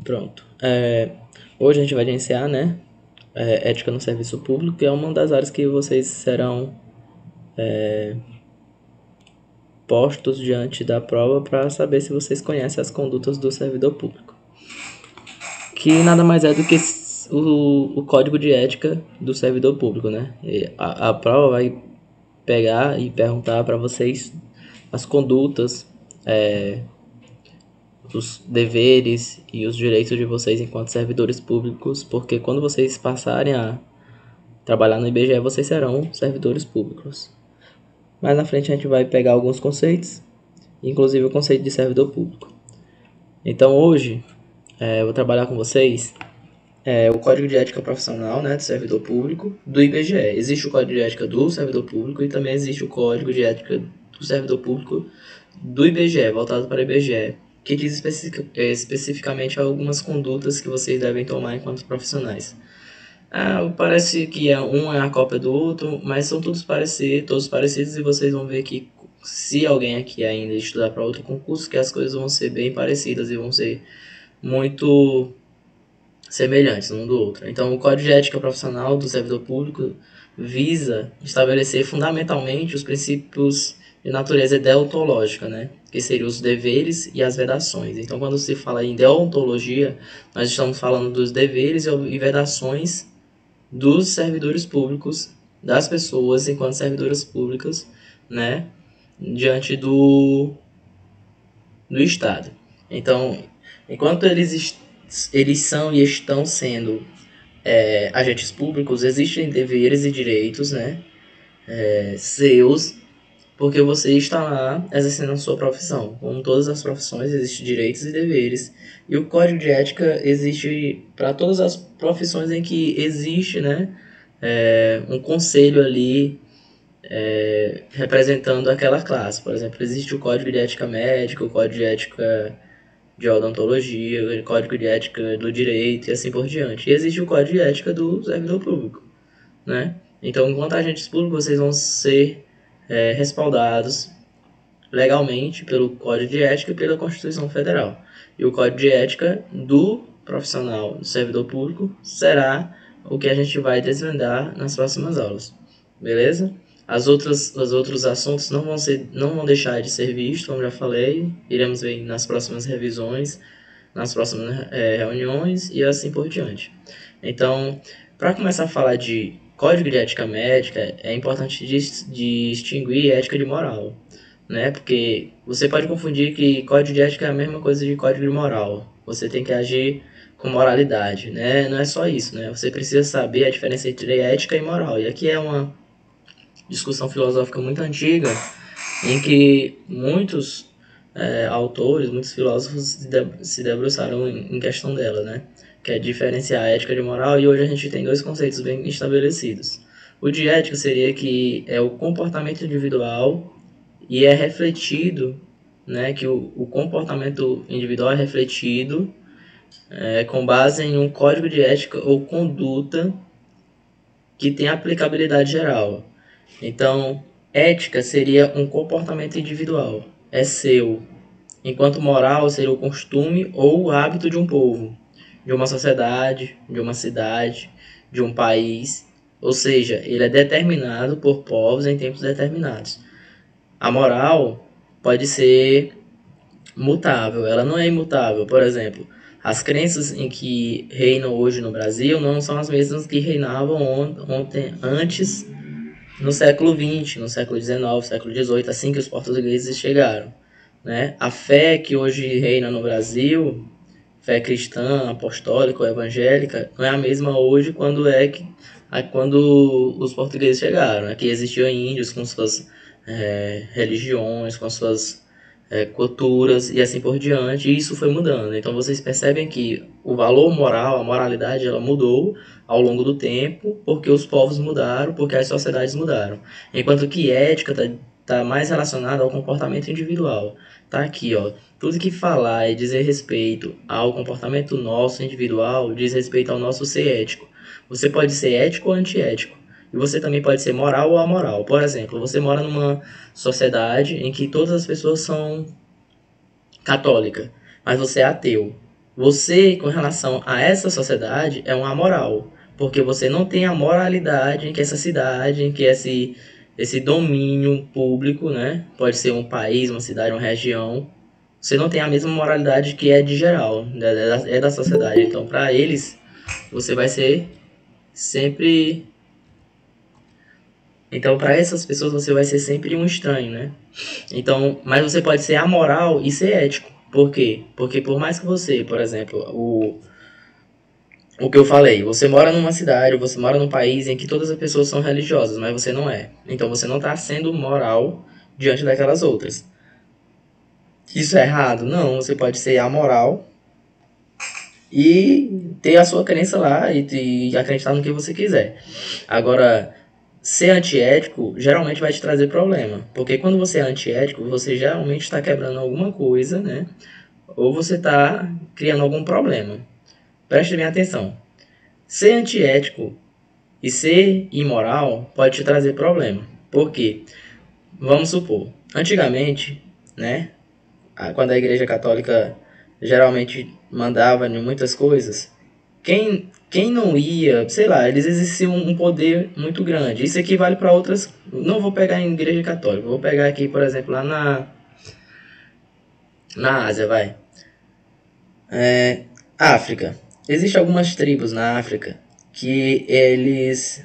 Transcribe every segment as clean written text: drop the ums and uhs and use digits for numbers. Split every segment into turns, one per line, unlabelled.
Pronto. Hoje a gente vai iniciar, né? Ética no serviço público, que é uma das áreas que vocês serão postos diante da prova para saber se vocês conhecem as condutas do servidor público. Que nada mais é do que o código de ética do servidor público, né? E a prova vai pegar e perguntar para vocês as condutas, os deveres e os direitos de vocês enquanto servidores públicos, porque quando vocês passarem a trabalhar no IBGE, vocês serão servidores públicos. Mais na frente a gente vai pegar alguns conceitos, inclusive o conceito de servidor público. Então hoje eu vou trabalhar com vocês o Código de Ética Profissional, né, do servidor público do IBGE. Existe o Código de Ética do servidor público e também existe o Código de Ética do servidor público do IBGE, voltado para o IBGE, que diz especificamente algumas condutas que vocês devem tomar enquanto profissionais. Parece que um é a cópia do outro, mas são todos parecidos e vocês vão ver que se alguém aqui ainda estudar para outro concurso, que as coisas vão ser bem parecidas e vão ser muito semelhantes um do outro. Então, o Código de Ética Profissional do Servidor Público visa estabelecer fundamentalmente os princípios de natureza deontológica, né? Que seriam os deveres e as vedações. Então, quando se fala em deontologia, nós estamos falando dos deveres e vedações dos servidores públicos, das pessoas enquanto servidoras públicas, né, diante do Estado. Então, enquanto eles são e estão sendo agentes públicos, existem deveres e direitos, né, seus, porque você está lá exercendo a sua profissão. Como todas as profissões, existem direitos e deveres. E o Código de Ética existe para todas as profissões em que existe, né, um conselho ali representando aquela classe. Por exemplo, existe o Código de Ética Médica, o Código de Ética de Odontologia, o Código de Ética do Direito e assim por diante. E existe o Código de Ética do Servidor Público, né? Então, enquanto agentes públicos, vocês vão ser respaldados legalmente pelo Código de Ética e pela Constituição Federal. E o Código de Ética do profissional do servidor público será o que a gente vai desvendar nas próximas aulas. Beleza? Os outros assuntos não vão deixar de ser vistos, como já falei. Iremos ver nas próximas revisões, nas próximas reuniões e assim por diante. Então, para começar a falar de Código de Ética Médica, é importante distinguir ética de moral, né? Porque você pode confundir que Código de Ética é a mesma coisa de Código de Moral. Você tem que agir com moralidade, né? Não é só isso, né? Você precisa saber a diferença entre ética e moral. E aqui é uma discussão filosófica muito antiga, em que muitos autores, muitos filósofos se debruçaram em questão dela, né? Que é diferenciar a ética de moral, e hoje a gente tem dois conceitos bem estabelecidos. O de ética seria que é o comportamento individual e é refletido, né? Que o comportamento individual é refletido com base em um código de ética ou conduta que tem aplicabilidade geral. Então, ética seria um comportamento individual, é seu, enquanto moral seria o costume ou o hábito de um povo, de uma sociedade, de uma cidade, de um país. Ou seja, ele é determinado por povos em tempos determinados. A moral pode ser mutável, ela não é imutável. Por exemplo, as crenças em que reinam hoje no Brasil não são as mesmas que reinavam antes no século XX, no século XIX, século XVIII, assim que os portugueses chegaram, né? A fé que hoje reina no Brasil, fé cristã, apostólica ou evangélica, não é a mesma hoje quando os portugueses chegaram. Aqui existiam índios com suas religiões, com suas culturas e assim por diante, e isso foi mudando. Então vocês percebem que o valor moral, a moralidade, ela mudou ao longo do tempo, porque os povos mudaram, porque as sociedades mudaram. Enquanto que ética tá mais relacionada ao comportamento individual. Tá aqui, ó. Tudo que falar e dizer respeito ao comportamento nosso individual diz respeito ao nosso ser ético. Você pode ser ético ou antiético. E você também pode ser moral ou amoral. Por exemplo, você mora numa sociedade em que todas as pessoas são católicas, mas você é ateu. Você, com relação a essa sociedade, é um amoral, porque você não tem a moralidade em que essa cidade, em que esse domínio público, né? Pode ser um país, uma cidade, uma região. Você não tem a mesma moralidade que é de geral, é da sociedade. Então, para eles, você vai ser sempre. Então, para essas pessoas, você vai ser sempre um estranho, né? Então, mas você pode ser amoral e ser ético. Por quê? Porque por mais que você, por exemplo, o que eu falei, você mora numa cidade, você mora num país em que todas as pessoas são religiosas, mas você não é. Então você não está sendo moral diante daquelas outras. Isso é errado? Não, você pode ser amoral e ter a sua crença lá e acreditar no que você quiser. Agora, ser antiético geralmente vai te trazer problema. Porque quando você é antiético, você geralmente está quebrando alguma coisa, né? Ou você está criando algum problema. Preste bem atenção. Ser antiético e ser imoral pode te trazer problema. Por quê? Vamos supor, antigamente, né? Quando a Igreja Católica geralmente mandava em muitas coisas, quem não ia, sei lá, eles exerciam um poder muito grande. Isso aqui vale para outras. Não vou pegar em Igreja Católica, vou pegar aqui, por exemplo, lá na Ásia, vai. África. Existem algumas tribos na África que eles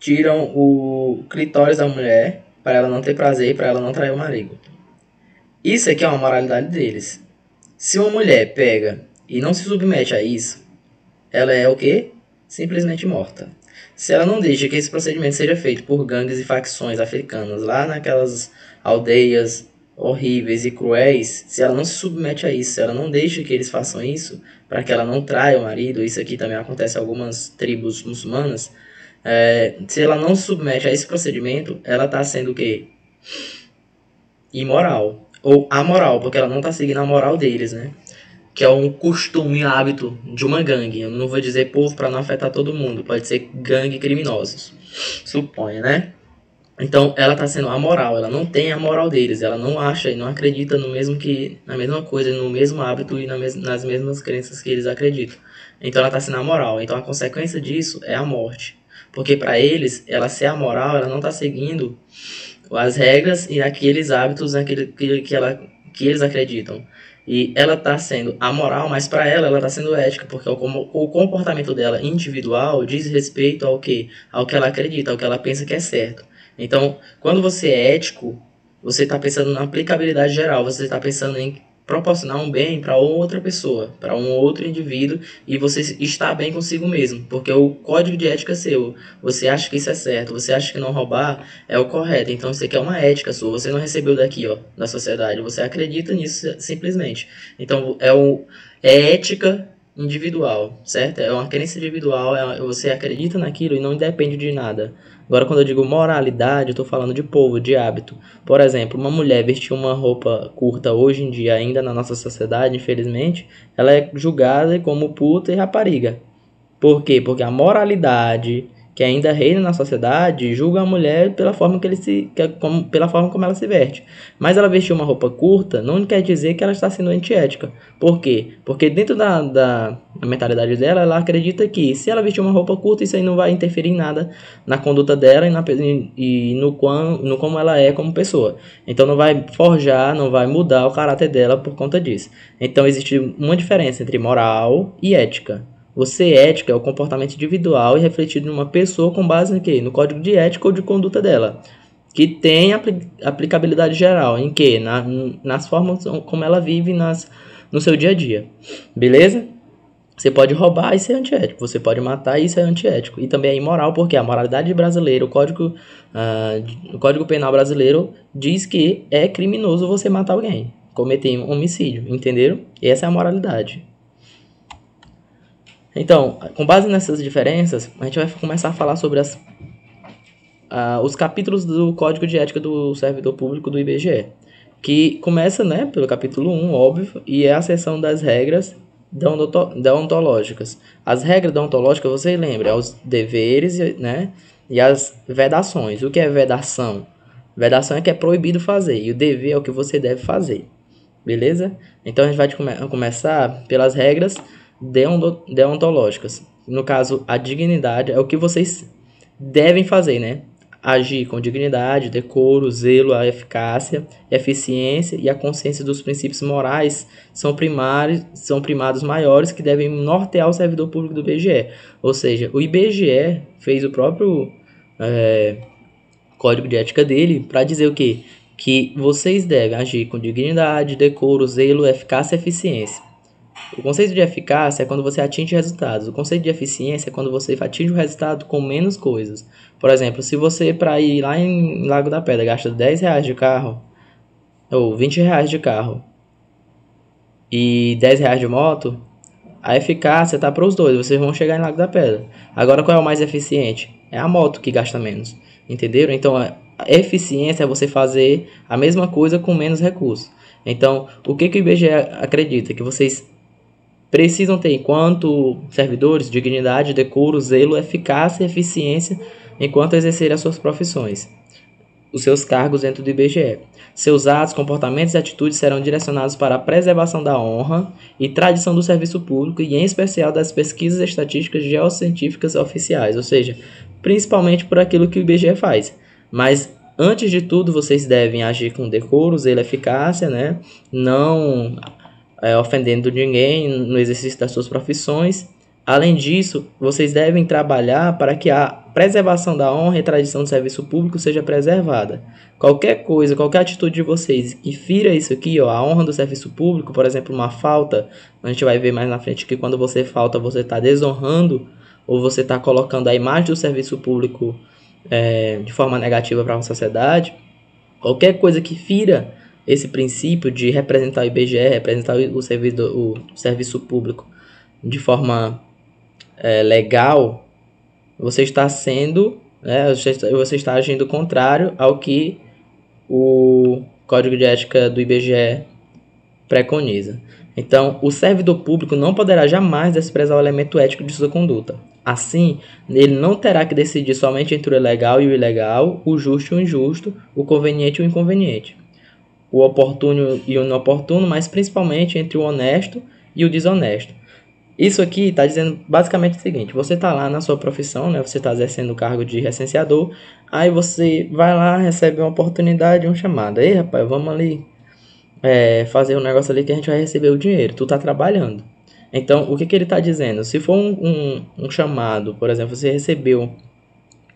tiram o clitóris da mulher para ela não ter prazer e para ela não trair o marido. Isso aqui é uma moralidade deles. Se uma mulher pega e não se submete a isso, ela é o quê? Simplesmente morta. Se ela não deixa que esse procedimento seja feito por gangues e facções africanas lá naquelas aldeias horríveis e cruéis, se ela não se submete a isso, se ela não deixa que eles façam isso, para que ela não traia o marido, isso aqui também acontece em algumas tribos muçulmanas, se ela não se submete a esse procedimento, ela está sendo o quê? Imoral. Ou amoral, porque ela não está seguindo a moral deles, né? Que é um costume e hábito de uma gangue. Eu não vou dizer povo para não afetar todo mundo. Pode ser gangue criminosos. Suponha, né? Então ela está sendo amoral. Ela não tem a moral deles. Ela não acha e não acredita no mesmo que na mesma coisa, no mesmo hábito e nas mesmas crenças que eles acreditam. Então ela está sendo amoral. Então a consequência disso é a morte. Porque para eles, ela ser amoral, ela não está seguindo as regras e aqueles hábitos que eles acreditam. E ela está sendo amoral, mas para ela está sendo ética, porque o comportamento dela individual diz respeito ao que ela acredita, ao que ela pensa que é certo. Então, quando você é ético, você está pensando na aplicabilidade geral, você está pensando em proporcionar um bem para outra pessoa, para um outro indivíduo, e você está bem consigo mesmo, porque o código de ética é seu. Você acha que isso é certo, você acha que não roubar é o correto, então isso aqui é uma ética sua, você não recebeu daqui, ó, da sociedade, você acredita nisso simplesmente. Então é ética individual, certo? É uma crença individual, você acredita naquilo e não depende de nada. Agora, quando eu digo moralidade, eu estou falando de povo, de hábito. Por exemplo, uma mulher vestir uma roupa curta hoje em dia, ainda na nossa sociedade, infelizmente, ela é julgada como puta e rapariga. Por quê? Porque a moralidade que ainda reina na sociedade julga a mulher pela forma pela forma como ela se veste. Mas ela vestir uma roupa curta não quer dizer que ela está sendo antiética. Por quê? Porque dentro da mentalidade dela, ela acredita que se ela vestir uma roupa curta, isso aí não vai interferir em nada na conduta dela e no como ela é como pessoa. Então não vai forjar, não vai mudar o caráter dela por conta disso. Então existe uma diferença entre moral e ética. Você ética é o comportamento individual e refletido numa pessoa com base em quê? No código de ética ou de conduta dela, que tem aplicabilidade geral, em quê? Nas formas como ela vive no seu dia a dia, beleza? Você pode roubar e ser antiético, você pode matar e ser antiético, e também é imoral porque a moralidade brasileira, o Código Penal brasileiro diz que é criminoso você matar alguém, cometer um homicídio, entenderam? Essa é a moralidade. Então, com base nessas diferenças, a gente vai começar a falar sobre os capítulos do Código de Ética do Servidor Público do IBGE, que começa, né, pelo capítulo 1, óbvio, e é a seção das regras deontológicas. As regras deontológicas, você lembra, é os deveres, né, e as vedações. O que é vedação? Vedação é que é proibido fazer, e o dever é o que você deve fazer. beleza? Então a gente vai começar pelas regras deontológicas. No caso, a dignidade é o que vocês devem fazer, né? Agir com dignidade, decoro, zelo, a eficácia, eficiência e a consciência dos princípios morais são primados maiores que devem nortear o servidor público do IBGE. Ou seja, o IBGE fez o próprio código de ética dele para dizer o quê? Que vocês devem agir com dignidade, decoro, zelo, eficácia e eficiência. O conceito de eficácia é quando você atinge resultados. O conceito de eficiência é quando você atinge o resultado com menos coisas. Por exemplo, se você, para ir lá em Lago da Pedra, gasta 10 reais de carro, ou 20 reais de carro, e 10 reais de moto, a eficácia está para os dois. Vocês vão chegar em Lago da Pedra. Agora, qual é o mais eficiente? É a moto que gasta menos. Entenderam? Então, a eficiência é você fazer a mesma coisa com menos recursos. Então, o que o IBGE acredita? Que vocês precisam ter, enquanto servidores, dignidade, decoro, zelo, eficácia e eficiência enquanto exercerem as suas profissões, os seus cargos dentro do IBGE. Seus atos, comportamentos e atitudes serão direcionados para a preservação da honra e tradição do serviço público e, em especial, das pesquisas estatísticas geocientíficas oficiais, ou seja, principalmente por aquilo que o IBGE faz. Mas, antes de tudo, vocês devem agir com decoro, zelo e eficácia, né? Não ofendendo ninguém no exercício das suas profissões. Além disso, vocês devem trabalhar para que a preservação da honra e tradição do serviço público seja preservada. Qualquer coisa, qualquer atitude de vocês que fira isso aqui, ó, a honra do serviço público, por exemplo, uma falta, a gente vai ver mais na frente que quando você falta, você está desonrando ou você está colocando a imagem do serviço público de forma negativa para a sociedade. Qualquer coisa que fira esse princípio de representar o IBGE, representar o serviço público de forma legal, você está sendo, você está agindo contrário ao que o Código de Ética do IBGE preconiza. Então, o servidor público não poderá jamais desprezar o elemento ético de sua conduta. Assim, ele não terá que decidir somente entre o legal e o ilegal, o justo e o injusto, o conveniente e o inconveniente, o oportuno e o inoportuno, mas principalmente entre o honesto e o desonesto. Isso aqui está dizendo basicamente o seguinte: você está lá na sua profissão, né? Você está exercendo o cargo de recenseador, aí você vai lá, recebe uma oportunidade, um chamado. Ei, rapaz, vamos ali fazer um negócio ali que a gente vai receber o dinheiro. Tu está trabalhando. Então, o que ele está dizendo? Se for um chamado, por exemplo, você recebeu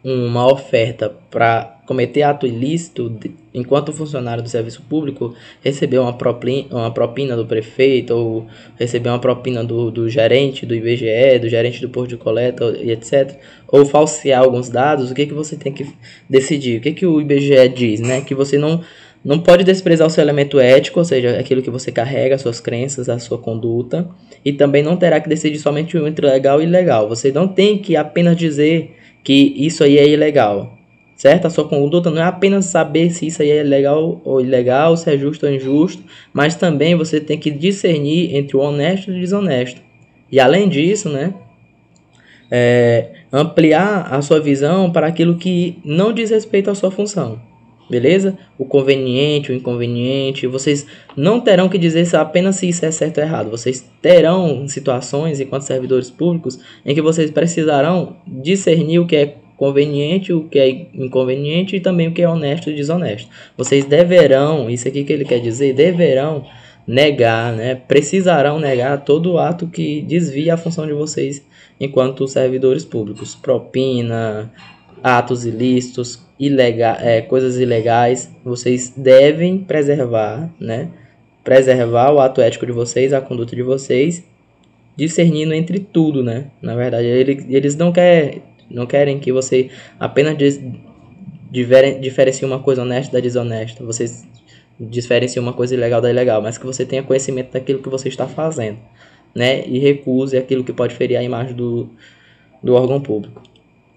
uma oferta para cometer ato ilícito enquanto funcionário do serviço público, receber uma propina do prefeito ou receber uma propina do gerente do IBGE, do gerente do posto de coleta e etc, ou falsear alguns dados, o que você tem que decidir? O que o IBGE diz, né? Que você não pode desprezar o seu elemento ético, ou seja, aquilo que você carrega, as suas crenças, a sua conduta, e também não terá que decidir somente entre legal e ilegal. Você não tem que apenas dizer que isso aí é ilegal, certo? A sua conduta não é apenas saber se isso aí é legal ou ilegal, se é justo ou injusto, mas também você tem que discernir entre o honesto e o desonesto. E além disso, né, ampliar a sua visão para aquilo que não diz respeito à sua função. Beleza? O conveniente, o inconveniente, vocês não terão que dizer apenas se isso é certo ou errado. Vocês terão situações, enquanto servidores públicos, em que vocês precisarão discernir o que é conveniente, o que é inconveniente e também o que é honesto e desonesto. Vocês deverão, isso aqui que ele quer dizer, deverão negar, né? Precisarão negar todo ato que desvia a função de vocês enquanto servidores públicos. Propina, atos ilícitos, coisas ilegais, vocês devem preservar, né? Preservar o ato ético de vocês, a conduta de vocês, discernindo entre tudo, né? Na verdade, eles não querem que você apenas diferencie uma coisa honesta da desonesta, vocês diferenciem uma coisa ilegal da ilegal, mas que você tenha conhecimento daquilo que você está fazendo, né? E recuse aquilo que pode ferir a imagem do órgão público,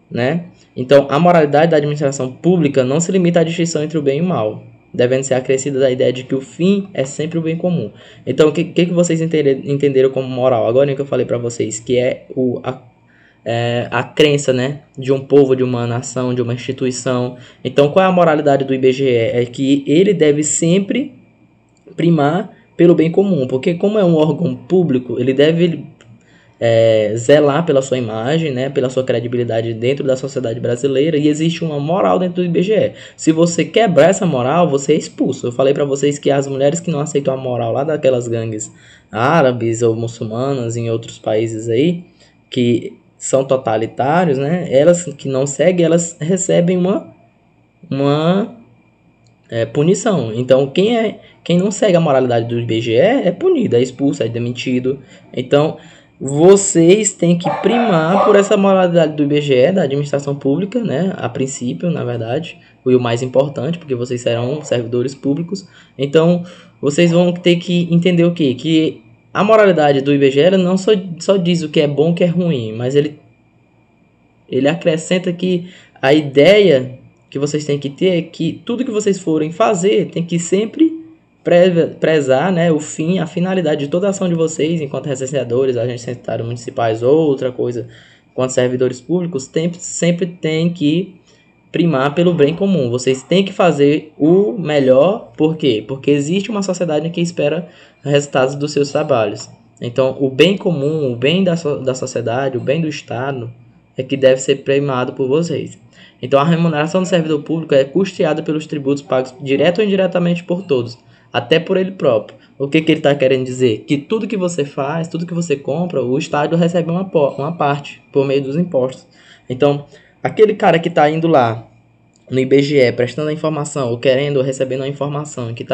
né? Então, a moralidade da administração pública não se limita à distinção entre o bem e o mal, devendo ser acrescida da ideia de que o fim é sempre o bem comum. Então, o que vocês entenderam como moral? Agora que eu falei para vocês, que é a crença, né, de um povo, de uma nação, de uma instituição. Então, qual é a moralidade do IBGE? É que ele deve sempre primar pelo bem comum, porque como é um órgão público, ele deve zelar pela sua imagem, né, pela sua credibilidade dentro da sociedade brasileira, e existe uma moral dentro do IBGE. Se você quebrar essa moral, você é expulso. Eu falei para vocês que as mulheres que não aceitam a moral lá daquelas gangues árabes ou muçulmanas em outros países aí, que são totalitários, né, elas que não seguem, elas recebem uma punição. Então, quem não segue a moralidade do IBGE é punido, é expulso, é demitido. Então, vocês têm que primar por essa moralidade do IBGE, da administração pública, né? A princípio, na verdade, foi o mais importante, porque vocês serão servidores públicos. Então, vocês vão ter que entender o quê? Que a moralidade do IBGE ela não só diz o que é bom e o que é ruim, mas ele acrescenta que a ideia que vocês têm que ter é que tudo que vocês forem fazer tem que sempre prezar, né, o fim, a finalidade de toda a ação de vocês enquanto recenseadores, agentes sanitários municipais ou outra coisa, enquanto servidores públicos, sempre tem que primar pelo bem comum. Vocês têm que fazer o melhor, por quê? Porque existe uma sociedade que espera resultados dos seus trabalhos. Então, o bem comum, o bem da sociedade, o bem do Estado, é que deve ser primado por vocês. Então, a remuneração do servidor público é custeada pelos tributos pagos direto ou indiretamente por todos, até por ele próprio. O que ele está querendo dizer? Que tudo que você faz, tudo que você compra, o Estado recebe uma parte por meio dos impostos. Então, aquele cara que está indo lá no IBGE, prestando a informação, ou querendo, recebendo a informação que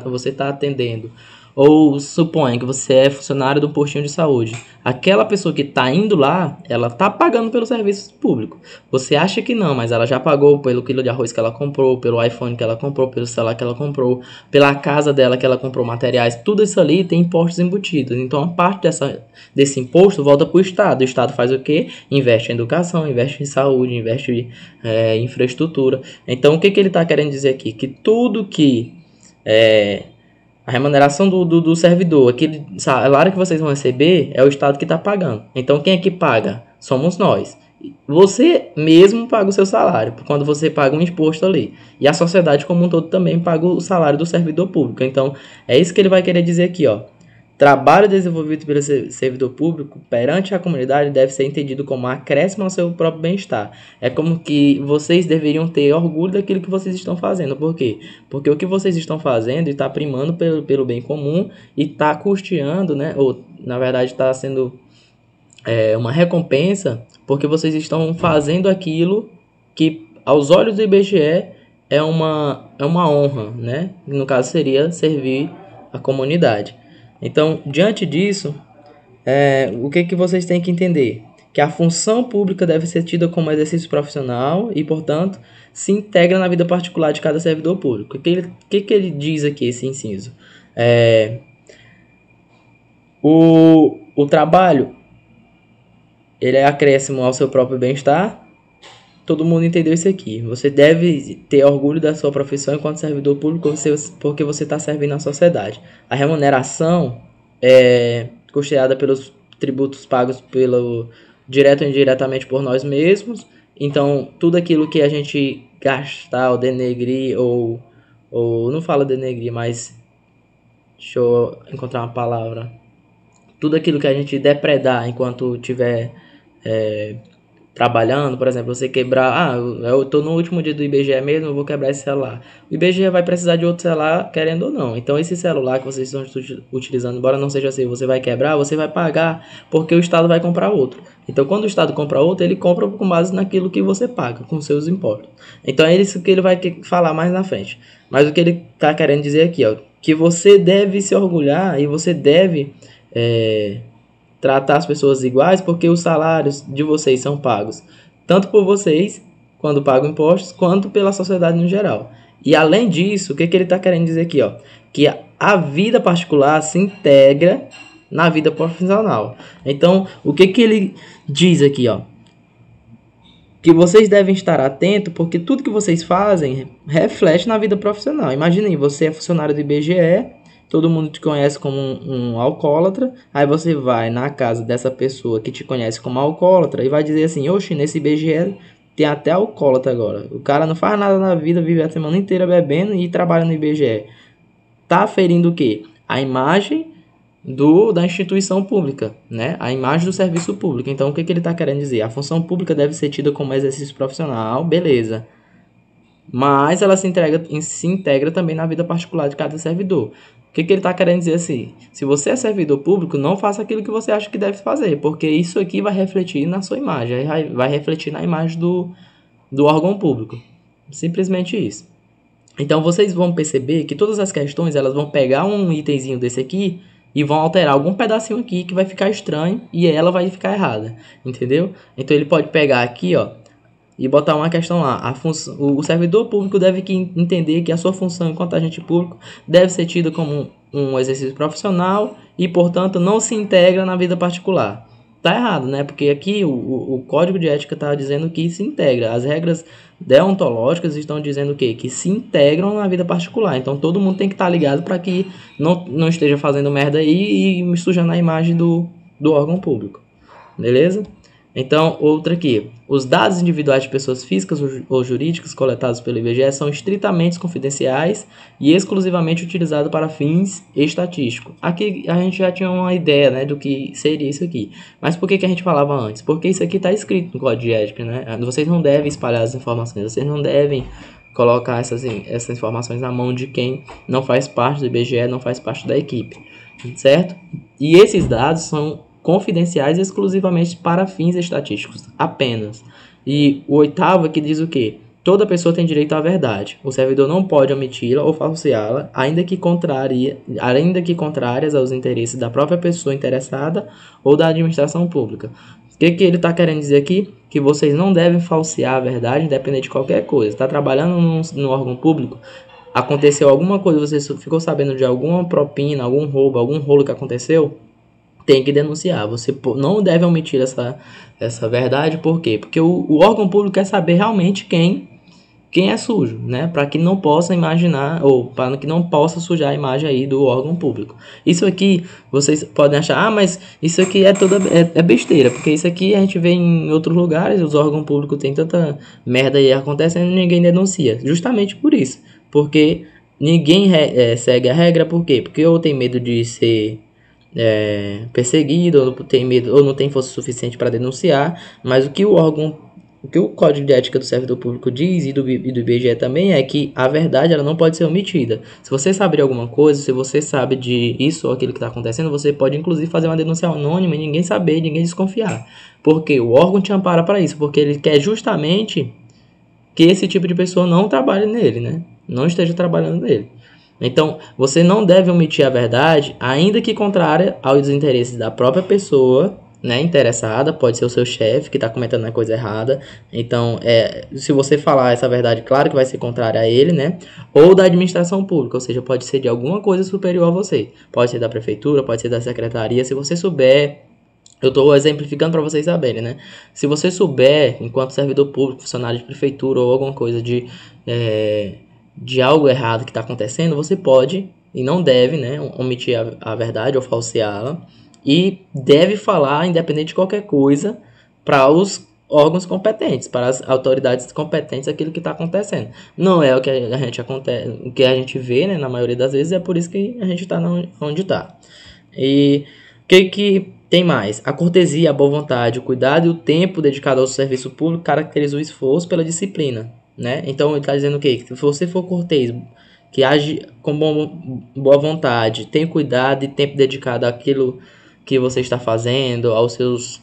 você está atendendo, ou suponha que você é funcionário do postinho de saúde, aquela pessoa que está indo lá, ela está pagando pelo serviço público. Você acha que não, mas ela já pagou pelo quilo de arroz que ela comprou, pelo iPhone que ela comprou, pelo celular que ela comprou, pela casa dela que ela comprou materiais, tudo isso ali tem impostos embutidos. Então, a parte desse imposto volta para o Estado. O Estado faz o quê? Investe em educação, investe em saúde, investe em infraestrutura. Então, o que ele está querendo dizer aqui? Que tudo que a remuneração do servidor, aquele salário que vocês vão receber, é o Estado que está pagando. Então, quem é que paga? Somos nós. Você mesmo paga o seu salário, quando você paga um imposto ali. E a sociedade como um todo também paga o salário do servidor público. Então, é isso que ele vai querer dizer aqui, ó. Trabalho desenvolvido pelo servidor público perante a comunidade deve ser entendido como um acréscimo ao seu próprio bem-estar. É como que vocês deveriam ter orgulho daquilo que vocês estão fazendo. Por quê? Porque o que vocês estão fazendo está primando pelo bem comum e está custeando, né? Ou, na verdade, está sendo uma recompensa porque vocês estão fazendo aquilo que, aos olhos do IBGE, é uma honra, né? No caso, seria servir a comunidade. Então, diante disso, o que vocês têm que entender? Que a função pública deve ser tida como exercício profissional e, portanto, se integra na vida particular de cada servidor público. O que ele diz aqui, esse inciso? O trabalho, ele é acréscimo ao seu próprio bem-estar. Todo mundo entendeu isso aqui. Você deve ter orgulho da sua profissão enquanto servidor público porque você está servindo à sociedade. A remuneração é custeada pelos tributos pagos direto ou indiretamente por nós mesmos. Então, tudo aquilo que a gente gastar ou denegrir, ou não fala denegrir, mas deixa eu encontrar uma palavra. Tudo aquilo que a gente depredar enquanto estiver trabalhando, por exemplo, você quebrar, eu tô no último dia do IBGE mesmo, eu vou quebrar esse celular. O IBGE vai precisar de outro celular, querendo ou não. Então, esse celular que vocês estão utilizando, embora não seja assim, você vai quebrar, você vai pagar, porque o Estado vai comprar outro. Então, quando o Estado compra outro, ele compra com base naquilo que você paga, com seus impostos. Então, é isso que ele vai falar mais na frente. Mas o que ele tá querendo dizer aqui, ó, que você deve se orgulhar e você deve tratar as pessoas iguais, porque os salários de vocês são pagos tanto por vocês, quando pagam impostos, quanto pela sociedade no geral. E além disso, o que ele está querendo dizer aqui? Ó? Que a vida particular se integra na vida profissional. Então, o que ele diz aqui? Ó? Que vocês devem estar atentos, porque tudo que vocês fazem reflete na vida profissional. Imaginem, você é funcionário do IBGE, todo mundo te conhece como um alcoólatra, aí você vai na casa dessa pessoa que te conhece como alcoólatra e vai dizer assim, oxe, nesse IBGE tem até alcoólatra agora. O cara não faz nada na vida, vive a semana inteira bebendo e trabalha no IBGE. Tá ferindo o quê?
a imagem da instituição pública, né? A imagem do serviço público. Então, o que ele está querendo dizer? A função pública deve ser tida como exercício profissional, beleza. Mas ela se integra também na vida particular de cada servidor. O que ele está querendo dizer assim? Se você é servidor público, não faça aquilo que você acha que deve fazer, porque isso aqui vai refletir na sua imagem, vai refletir na imagem do órgão público. Simplesmente isso. Então, vocês vão perceber que todas as questões, elas vão pegar um itemzinho desse aqui e vão alterar algum pedacinho aqui que vai ficar estranho e ela vai ficar errada, entendeu? Então, ele pode pegar aqui, ó, e botar uma questão lá. O servidor público deve entender que a sua função enquanto agente público deve ser tida como um exercício profissional e, portanto, não se integra na vida particular. Tá errado, né? Porque aqui o Código de Ética está dizendo que se integra. As regras deontológicas estão dizendo o quê? Que se integram na vida particular. Então, todo mundo tem que estar ligado para que não esteja fazendo merda aí e sujando a imagem do órgão público. Beleza? Então, outra aqui. Os dados individuais de pessoas físicas ou jurídicas coletados pelo IBGE são estritamente confidenciais e exclusivamente utilizados para fins estatísticos. Aqui a gente já tinha uma ideia, né, do que seria isso aqui. Mas por que a gente falava antes? Porque isso aqui está escrito no Código de Ética, né? Vocês não devem espalhar as informações, vocês não devem colocar essas informações na mão de quem não faz parte do IBGE, não faz parte da equipe, certo? E esses dados são confidenciais exclusivamente para fins estatísticos, apenas. E o oitavo aqui diz o quê? Toda pessoa tem direito à verdade. O servidor não pode omiti-la ou falseá-la, ainda que contrárias aos interesses da própria pessoa interessada ou da administração pública. O que ele está querendo dizer aqui? Que vocês não devem falsear a verdade, independente de qualquer coisa. Está trabalhando no órgão público, aconteceu alguma coisa, você ficou sabendo de alguma propina, algum roubo, algum rolo que aconteceu, tem que denunciar. Você não deve omitir essa verdade. Por quê? Porque o órgão público quer saber realmente quem é sujo, né? Para que não possa imaginar, ou para que não possa sujar a imagem aí do órgão público. Isso aqui, vocês podem achar, mas isso aqui é besteira, porque isso aqui a gente vê em outros lugares, os órgãos públicos tem tanta merda aí acontecendo e ninguém denuncia. Justamente por isso. Porque ninguém segue a regra, por quê? Porque ou tem medo de ser perseguido, ou tem medo, ou não tem força suficiente para denunciar, mas o que o Código de Ética do Servidor Público diz e do IBGE também é que a verdade ela não pode ser omitida. Se você sabe de alguma coisa, se você sabe de isso ou aquilo que está acontecendo, você pode inclusive fazer uma denúncia anônima e ninguém saber, ninguém desconfiar. Porque o órgão te ampara para isso, porque ele quer justamente que esse tipo de pessoa não trabalhe nele, né? Não esteja trabalhando nele. Então, você não deve omitir a verdade, ainda que contrária aos interesses da própria pessoa, né, interessada, pode ser o seu chefe que está cometendo a coisa errada. Então, se você falar essa verdade, claro que vai ser contrária a ele, né? Ou da administração pública, ou seja, pode ser de alguma coisa superior a você. Pode ser da prefeitura, pode ser da secretaria. Se você souber, eu estou exemplificando para vocês saberem, né? Se você souber, enquanto servidor público, funcionário de prefeitura ou alguma coisa de algo errado que está acontecendo, você pode e não deve, né, omitir a verdade ou falseá-la, e deve falar, independente de qualquer coisa, para os órgãos competentes, para as autoridades competentes, aquilo que está acontecendo. Não é o que a gente vê, né, na maioria das vezes, é por isso que a gente está onde está. E o que tem mais? A cortesia, a boa vontade, o cuidado e o tempo dedicado ao serviço público caracteriza o esforço pela disciplina, né? Então ele está dizendo o quê? Que se você for cortês, que age com boa vontade, tem cuidado e tempo dedicado àquilo que você está fazendo, aos seus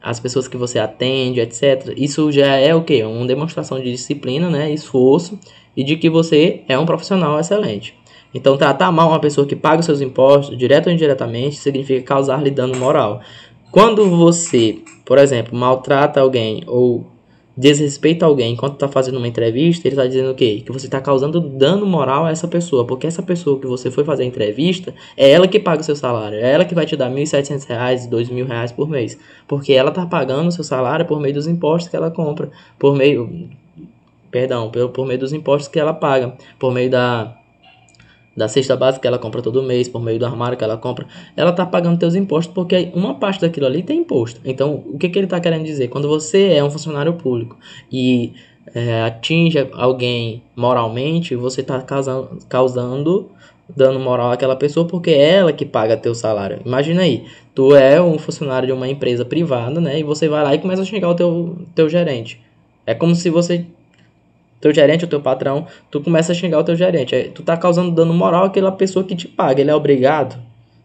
às pessoas que você atende, etc. Isso já é o quê? Uma demonstração de disciplina, né? Esforço e de que você é um profissional excelente. Então, tratar mal uma pessoa que paga os seus impostos, direto ou indiretamente, significa causar-lhe dano moral. Quando você, por exemplo, maltrata alguém ou desrespeita alguém enquanto está fazendo uma entrevista, ele está dizendo o quê? Que você está causando dano moral a essa pessoa, porque essa pessoa que você foi fazer a entrevista, é ela que paga o seu salário, é ela que vai te dar R$1.700, R$2.000 por mês, porque ela está pagando o seu salário por meio dos impostos que ela compra, por meio dos impostos que ela paga, por meio da cesta básica que ela compra todo mês, por meio do armário que ela compra, ela está pagando teus impostos, porque uma parte daquilo ali tem imposto. Então, o que ele está querendo dizer? Quando você é um funcionário público e atinge alguém moralmente, você está causando dando moral àquela pessoa porque é ela que paga teu salário. Imagina aí, tu é um funcionário de uma empresa privada, né? E você vai lá e começa a xingar o teu gerente. É como se você, teu gerente, o teu patrão, tu começa a xingar o teu gerente. Tu tá causando dano moral àquela pessoa que te paga. Ele é obrigado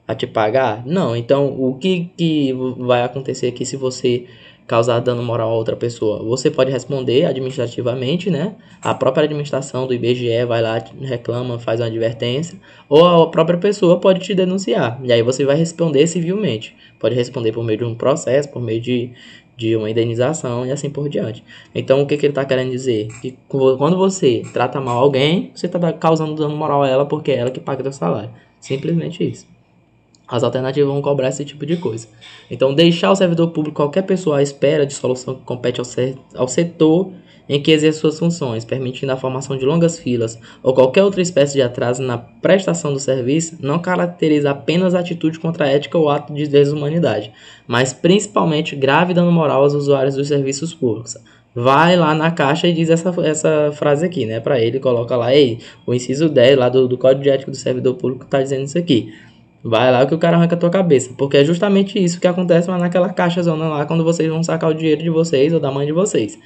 a te pagar? Não. Então, o que vai acontecer aqui se você causar dano moral a outra pessoa? Você pode responder administrativamente, né? A própria administração do IBGE vai lá, reclama, faz uma advertência, ou a própria pessoa pode te denunciar. E aí você vai responder civilmente. Pode responder por meio de um processo, por meio de uma indenização e assim por diante. Então, o que ele está querendo dizer? Que quando você trata mal alguém, você está causando dano moral a ela porque é ela que paga seu salário. Simplesmente isso. As alternativas vão cobrar esse tipo de coisa. Então, deixar o servidor público, qualquer pessoa à espera de solução que compete ao setor em que exerce suas funções, permitindo a formação de longas filas ou qualquer outra espécie de atraso na prestação do serviço, não caracteriza apenas a atitude contra a ética ou ato de desumanidade, mas principalmente grave dano moral aos usuários dos serviços públicos. Vai lá na caixa e diz essa frase aqui, né, para ele, coloca lá, ei, o inciso 10 lá do Código de Ética do Servidor Público está dizendo isso aqui. Vai lá que o cara arranca a tua cabeça. Porque é justamente isso que acontece lá naquela caixa zona lá quando vocês vão sacar o dinheiro de vocês ou da mãe de vocês.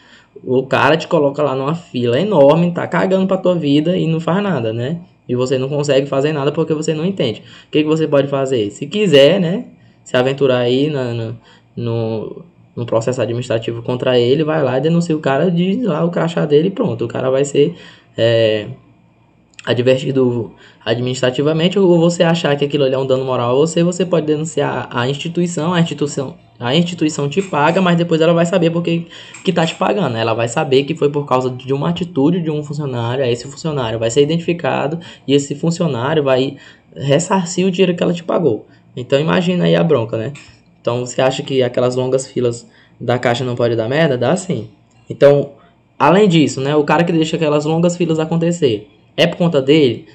O cara te coloca lá numa fila enorme, tá cagando pra tua vida e não faz nada, né? E você não consegue fazer nada porque você não entende. O que você pode fazer? Se quiser, né? Se aventurar aí no processo administrativo contra ele, vai lá e denuncia o cara, diz lá o crachá dele e pronto. O cara vai ser advertido administrativamente, ou você achar que aquilo ali é um dano moral a você, você pode denunciar a instituição te paga, mas depois ela vai saber porque que tá te pagando. Ela vai saber que foi por causa de uma atitude de um funcionário, aí esse funcionário vai ser identificado e esse funcionário vai ressarcir o dinheiro que ela te pagou. Então imagina aí a bronca, né? Então você acha que aquelas longas filas da caixa não pode dar merda? Dá sim. Então, além disso, né, o cara que deixa aquelas longas filas acontecer, é por conta dele?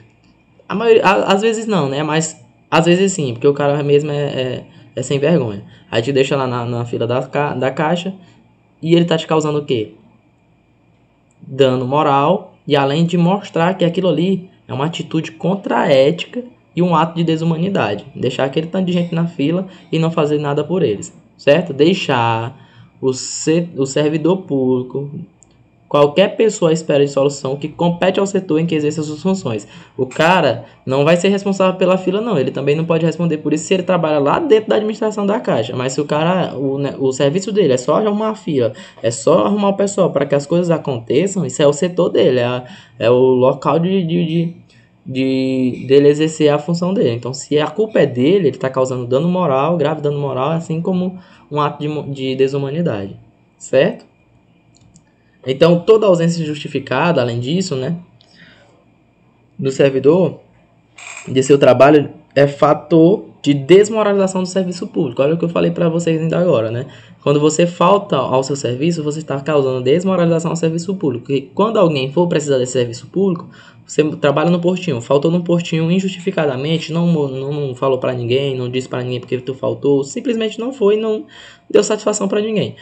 Às vezes não, né? Mas às vezes sim, porque o cara mesmo é sem vergonha. Aí te deixa lá na fila da caixa e ele tá te causando o quê? Dano moral, e além de mostrar que aquilo ali é uma atitude contra a ética e um ato de desumanidade. Deixar aquele tanto de gente na fila e não fazer nada por eles, certo? Deixar o servidor público, qualquer pessoa à espera de solução que compete ao setor em que exerce as suas funções. O cara não vai ser responsável pela fila, não. Ele também não pode responder por isso se ele trabalha lá dentro da administração da caixa. Mas se o cara, o serviço dele é só arrumar a fila, é só arrumar o pessoal para que as coisas aconteçam, isso é o setor dele, é o local dele exercer a função dele. Então, se a culpa é dele, ele está causando dano moral, grave dano moral, assim como um ato de desumanidade, certo? Então, toda ausência justificada, além disso, né, do servidor, de seu trabalho, é fator de desmoralização do serviço público. Olha o que eu falei para vocês ainda agora, né? Quando você falta ao seu serviço, você está causando desmoralização ao serviço público. E quando alguém for precisar desse serviço público, você trabalha no postinho, faltou no postinho injustificadamente, não falou para ninguém, não disse para ninguém porque tu faltou, simplesmente não foi, não deu satisfação para ninguém.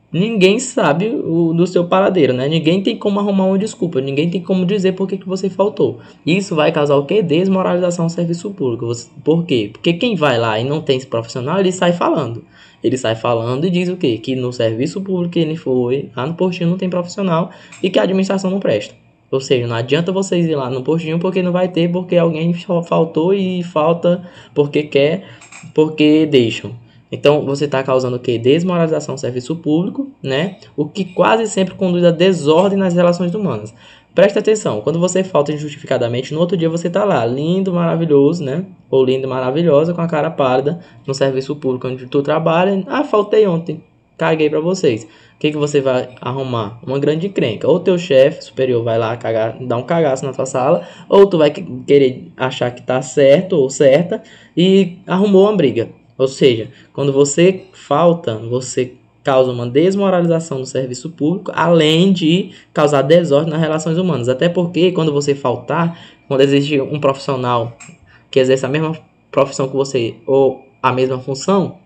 Ninguém sabe do seu paradeiro, né? Ninguém tem como arrumar uma desculpa, ninguém tem como dizer por que você faltou. Isso vai causar o quê? Desmoralização ao serviço público. Por quê? Porque quem vai lá e não tem esse profissional, ele sai falando. Ele sai falando e diz o quê? Que no serviço público que ele foi, lá no postinho não tem profissional e que a administração não presta. Ou seja, não adianta vocês ir lá no postinho porque não vai ter, porque alguém faltou e falta porque quer, porque deixam. Então, você está causando o quê? Desmoralização do serviço público, né? O que quase sempre conduz a desordem nas relações humanas. Presta atenção, quando você falta injustificadamente, no outro dia você está lá, lindo, maravilhoso, né? Ou lindo, maravilhosa, com a cara pálida, no serviço público onde tu trabalha. Ah, faltei ontem, caguei para vocês. O que você vai arrumar? Uma grande encrenca. Ou teu chefe superior vai lá dar um cagaço na tua sala, ou tu vai querer achar que tá certo ou certa e arrumou uma briga. Ou seja, quando você falta, você causa uma desmoralização do serviço público, além de causar desordem nas relações humanas. Até porque, quando você faltar, quando existe um profissional que exerce a mesma profissão que você ou a mesma função,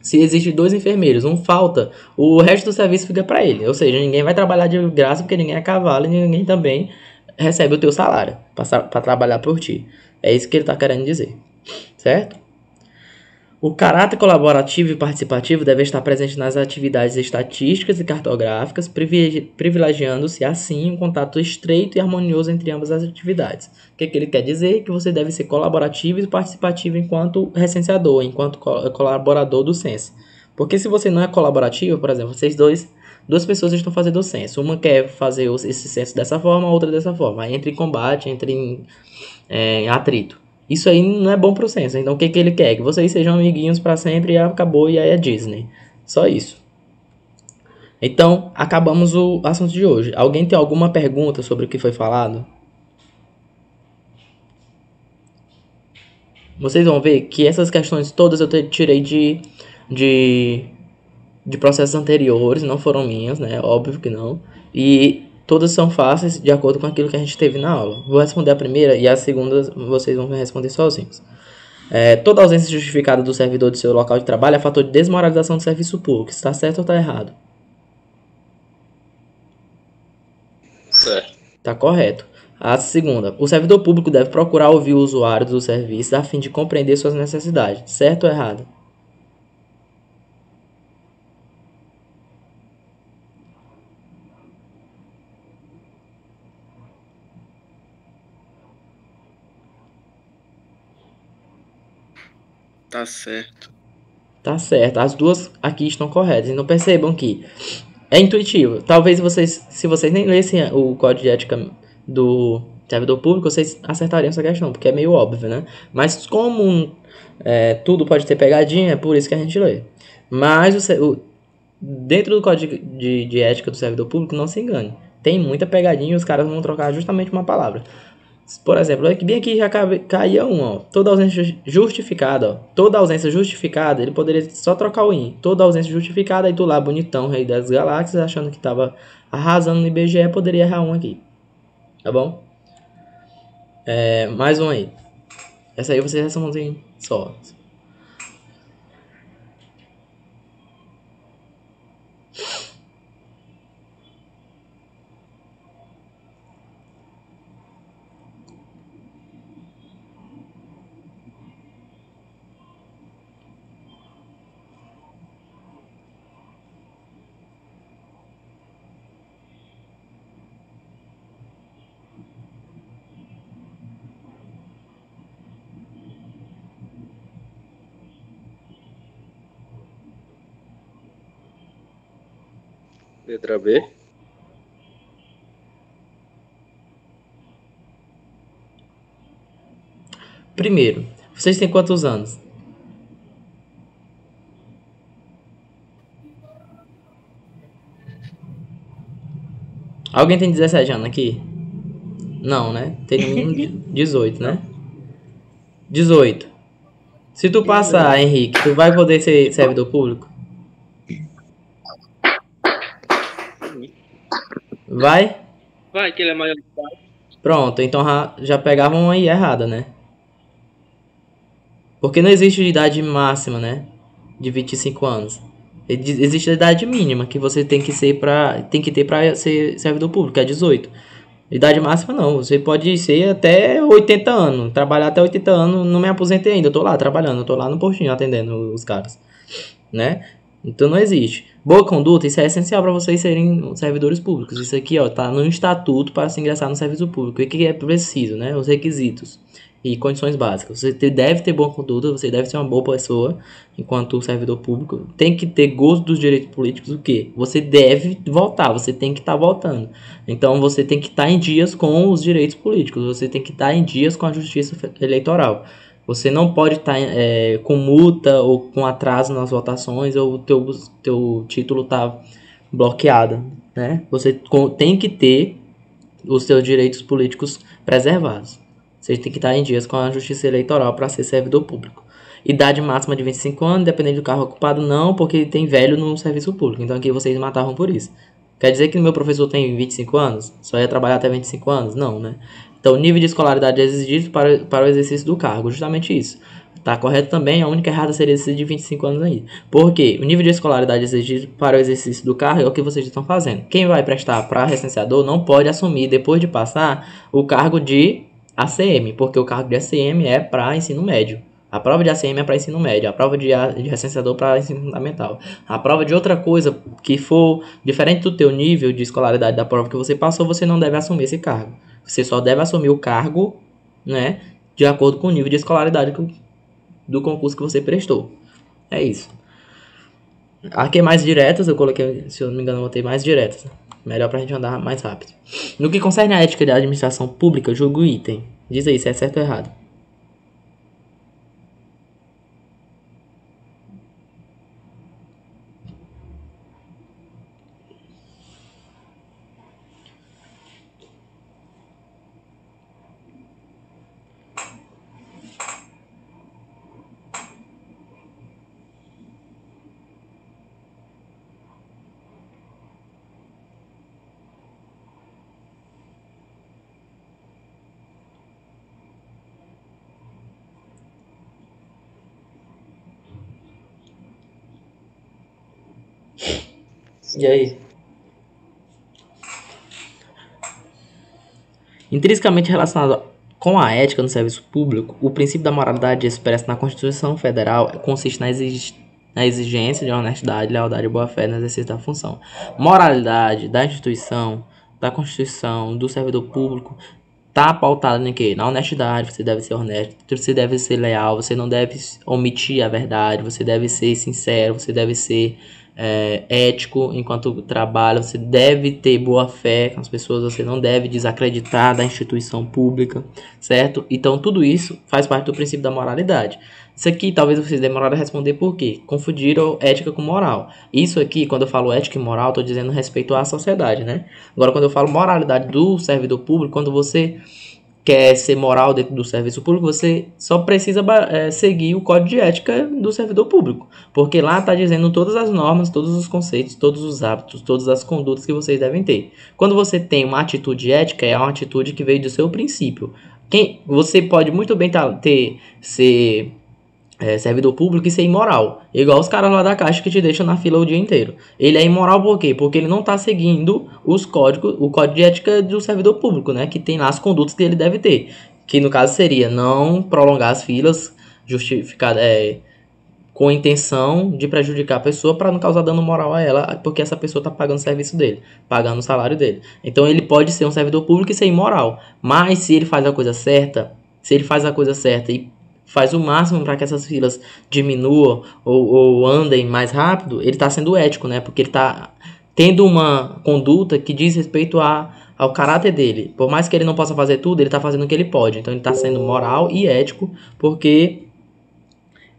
se existe 2 enfermeiros, um falta, o resto do serviço fica para ele. Ou seja, ninguém vai trabalhar de graça porque ninguém é cavalo e ninguém também recebe o teu salário para trabalhar por ti. É isso que ele está querendo dizer, certo? O caráter colaborativo e participativo deve estar presente nas atividades estatísticas e cartográficas, privilegiando-se, assim, um contato estreito e harmonioso entre ambas as atividades. O que ele quer dizer? Que você deve ser colaborativo e participativo enquanto recenseador, enquanto colaborador do censo. Porque se você não é colaborativo, por exemplo, duas pessoas estão fazendo o censo. Uma quer fazer esse censo dessa forma, a outra dessa forma. Aí entra em combate, entra em atrito. Isso aí não é bom pro censo. Então o que ele quer? Que vocês sejam amiguinhos pra sempre e acabou, e aí é Disney. Só isso. Então, acabamos o assunto de hoje. Alguém tem alguma pergunta sobre o que foi falado? Vocês vão ver que essas questões todas eu tirei de processos anteriores, não foram minhas, né? Óbvio que não. E todas são fáceis de acordo com aquilo que a gente teve na aula. Vou responder a primeira e a segunda vocês vão responder sozinhos. Toda ausência justificada do servidor do seu local de trabalho é fator de desmoralização do serviço público. Está certo ou está errado?
Certo.
Está correto. A segunda, o servidor público deve procurar ouvir o usuário do serviço a fim de compreender suas necessidades. Certo ou errado?
Tá certo.
Tá certo, as duas aqui estão corretas. Então percebam que é intuitivo. Talvez vocês, se vocês nem lessem o código de ética do servidor público, vocês acertariam essa questão, porque é meio óbvio, né? Mas como tudo pode ter pegadinha, é por isso que a gente lê. Mas dentro do código de ética do servidor público, não se engane. Tem muita pegadinha e os caras vão trocar justamente uma palavra. Por exemplo, bem aqui já caía ó. Toda ausência justificada, ó. Toda ausência justificada, ele poderia só trocar o in. Toda ausência justificada, aí tu lá, bonitão, rei das galáxias, achando que tava arrasando no IBGE, poderia errar um aqui. Tá bom? Mais um aí. Essa aí vocês respondem só.
Letra B.
Primeiro, vocês têm quantos anos? Alguém tem 17 anos aqui? Não, né? Tem no mínimo 18, né? 18. Se tu passar, Henrique, tu vai poder ser servidor público? Vai?
Vai, que ele é maior de idade.
Pronto, então já pegavam aí errada, né? Porque não existe idade máxima, né? De 25 anos. Existe a idade mínima que você tem que ter pra ser servidor público, que é 18. Idade máxima não, você pode ser até 80 anos, trabalhar até 80 anos, não me aposentei ainda, eu tô lá trabalhando, eu tô lá no postinho atendendo os caras, né? Então não existe. Boa conduta, isso é essencial para vocês serem servidores públicos. Isso aqui, ó, tá no estatuto para se ingressar no serviço público. O que é preciso, né? Os requisitos e condições básicas. Você deve ter boa conduta, você deve ser uma boa pessoa enquanto servidor público. Tem que ter gosto dos direitos políticos, o quê? Você deve votar, você tem que estar votando. Então você tem que estar em dias com os direitos políticos, você tem que estar em dias com a justiça eleitoral. Você não pode estar com multa ou com atraso nas votações ou o teu título está bloqueado, né? Você tem que ter os seus direitos políticos preservados. Você tem que estar em dias com a justiça eleitoral para ser servidor público. Idade máxima de 25 anos, dependendo do cargo ocupado, não, porque tem velho no serviço público. Então aqui vocês matavam por isso. Quer dizer que o meu professor tem 25 anos? Só ia trabalhar até 25 anos? Não, né? Então, o nível de escolaridade é exigido para o exercício do cargo, justamente isso. Tá correto também, a única errada seria esse de 25 anos aí. Por quê? O nível de escolaridade exigido para o exercício do cargo é o que vocês estão fazendo. Quem vai prestar para recenseador não pode assumir, depois de passar, o cargo de ACM, porque o cargo de ACM é para ensino médio. A prova de ACM é para ensino médio, a prova de recenseador para ensino fundamental. A prova de outra coisa que for diferente do teu nível de escolaridade da prova que você passou, você não deve assumir esse cargo. Você só deve assumir o cargo, né, de acordo com o nível de escolaridade do concurso que você prestou. É isso. Aqui é mais diretas, eu coloquei, se eu não me engano, eu botei mais diretas. Melhor pra gente andar mais rápido. No que concerne à ética da administração pública, julgo o item. Diz aí se é certo ou errado. E aí? Intrinsecamente relacionado com a ética no serviço público, o princípio da moralidade expresso na Constituição Federal consiste na exigência de honestidade, lealdade e boa-fé no exercício da função. Moralidade da instituição, da Constituição, do servidor público, está pautada em quê? Na honestidade, você deve ser honesto, você deve ser leal, você não deve omitir a verdade, você deve ser sincero, você deve ser ético enquanto trabalha, você deve ter boa fé com as pessoas, você não deve desacreditar da instituição pública, certo? Então tudo isso faz parte do princípio da moralidade. Isso aqui talvez vocês demoraram a responder por quê? Confundiram ética com moral. Isso aqui, quando eu falo ética e moral, estou dizendo respeito à sociedade, né? Agora, quando eu falo moralidade do servidor público, quando você quer ser moral dentro do serviço público, você só precisa seguir o código de ética do servidor público. Porque lá está dizendo todas as normas, todos os conceitos, todos os hábitos, todas as condutas que vocês devem ter. Quando você tem uma atitude ética, é uma atitude que veio do seu princípio. Você pode muito bem ser servidor público e ser imoral. Igual os caras lá da Caixa que te deixam na fila o dia inteiro. Ele é imoral por quê? Porque ele não está seguindo o código de ética do servidor público, né? Que tem lá as condutas que ele deve ter. Que no caso seria não prolongar as filas com intenção de prejudicar a pessoa para não causar dano moral a ela, porque essa pessoa está pagando o serviço dele, pagando o salário dele. Então ele pode ser um servidor público e ser imoral. Mas se ele faz a coisa certa, e faz o máximo para que essas filas diminuam ou andem mais rápido, ele está sendo ético, né? Porque ele está tendo uma conduta que diz respeito ao caráter dele. Por mais que ele não possa fazer tudo, ele está fazendo o que ele pode. Então ele está sendo moral e ético, porque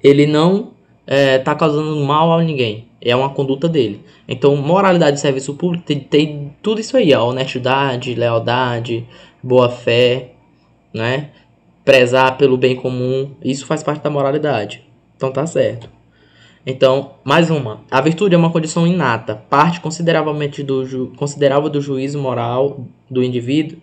ele não está causando mal a ninguém. É uma conduta dele. Então, moralidade de serviço público tem tudo isso aí, ó, honestidade, lealdade, boa fé, né? Prezar pelo bem comum, isso faz parte da moralidade. Então tá certo. Então, mais uma. A virtude é uma condição inata, parte considerável do juízo moral do indivíduo.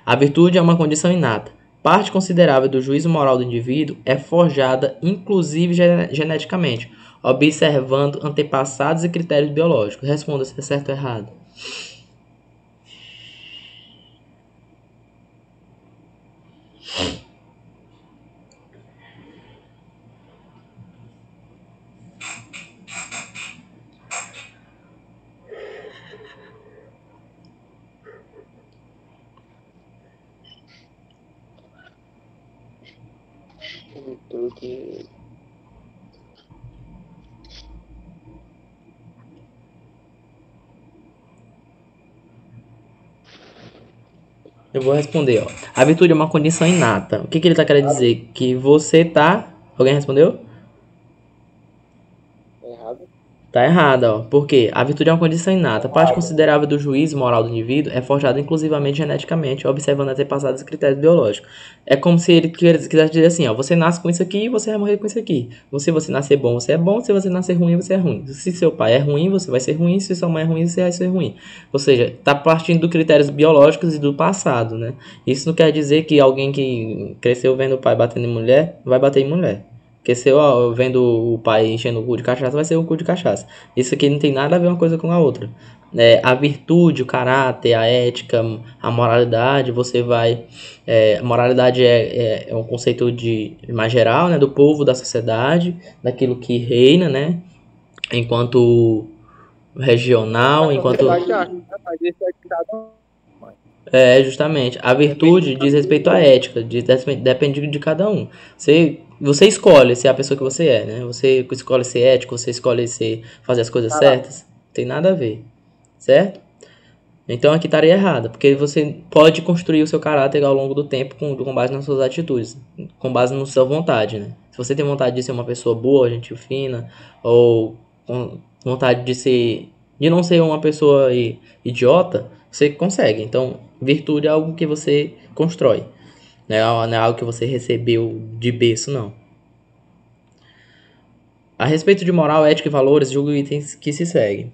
A virtude é uma condição inata. Parte considerável do juízo moral do indivíduo é forjada, inclusive geneticamente, observando antepassados e critérios biológicos. Responda se é certo ou errado. Eu vou responder, ó. A virtude é uma condição inata. O que ele tá querendo dizer? Que você tá... Alguém respondeu? Tá errado, ó. Por quê? A virtude é uma condição inata. Parte considerável do juízo moral do indivíduo é forjada inclusivamente geneticamente, observando antepassados e critérios biológicos. É como se ele quisesse dizer assim, ó. Você nasce com isso aqui e você vai morrer com isso aqui. Se você nascer bom, você é bom. Se você nascer ruim, você é ruim. Se seu pai é ruim, você vai ser ruim. Se sua mãe é ruim, você vai ser ruim. Ou seja, tá partindo dos critérios biológicos e do passado, né? Isso não quer dizer que alguém que cresceu vendo o pai batendo em mulher, vai bater em mulher. Porque se eu vendo o pai enchendo o cu de cachaça, vai ser um cu de cachaça. Isso aqui não tem nada a ver uma coisa com a outra. A virtude, o caráter, a ética, a moralidade, você vai... a moralidade é um conceito mais geral, né? Do povo, da sociedade, daquilo que reina, né? Enquanto regional, enquanto...
Mas esse é de cada um.
Justamente. A virtude diz respeito à ética, depende de cada um. Você escolhe ser a pessoa que você é, né? Você escolhe ser ético, você escolhe fazer as coisas certas. Não tem nada a ver, certo? Então aqui estaria errado, porque você pode construir o seu caráter ao longo do tempo com base nas suas atitudes, com base na sua vontade, né? Se você tem vontade de ser uma pessoa boa, gente fina, ou com vontade de não ser uma pessoa idiota, você consegue. Então, virtude é algo que você constrói, não é algo que você recebeu de berço, não. A respeito de moral, ética e valores, julgo itens que se seguem.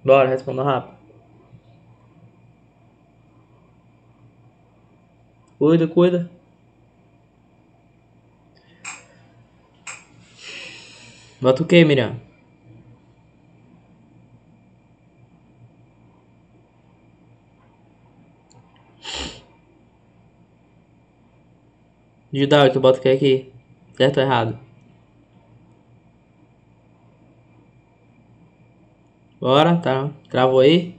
Bora, responda rápido. Cuida. Bota o que, Miriam? Judal, tu bota o que aqui? Certo ou errado? Bora, tá. Travou aí?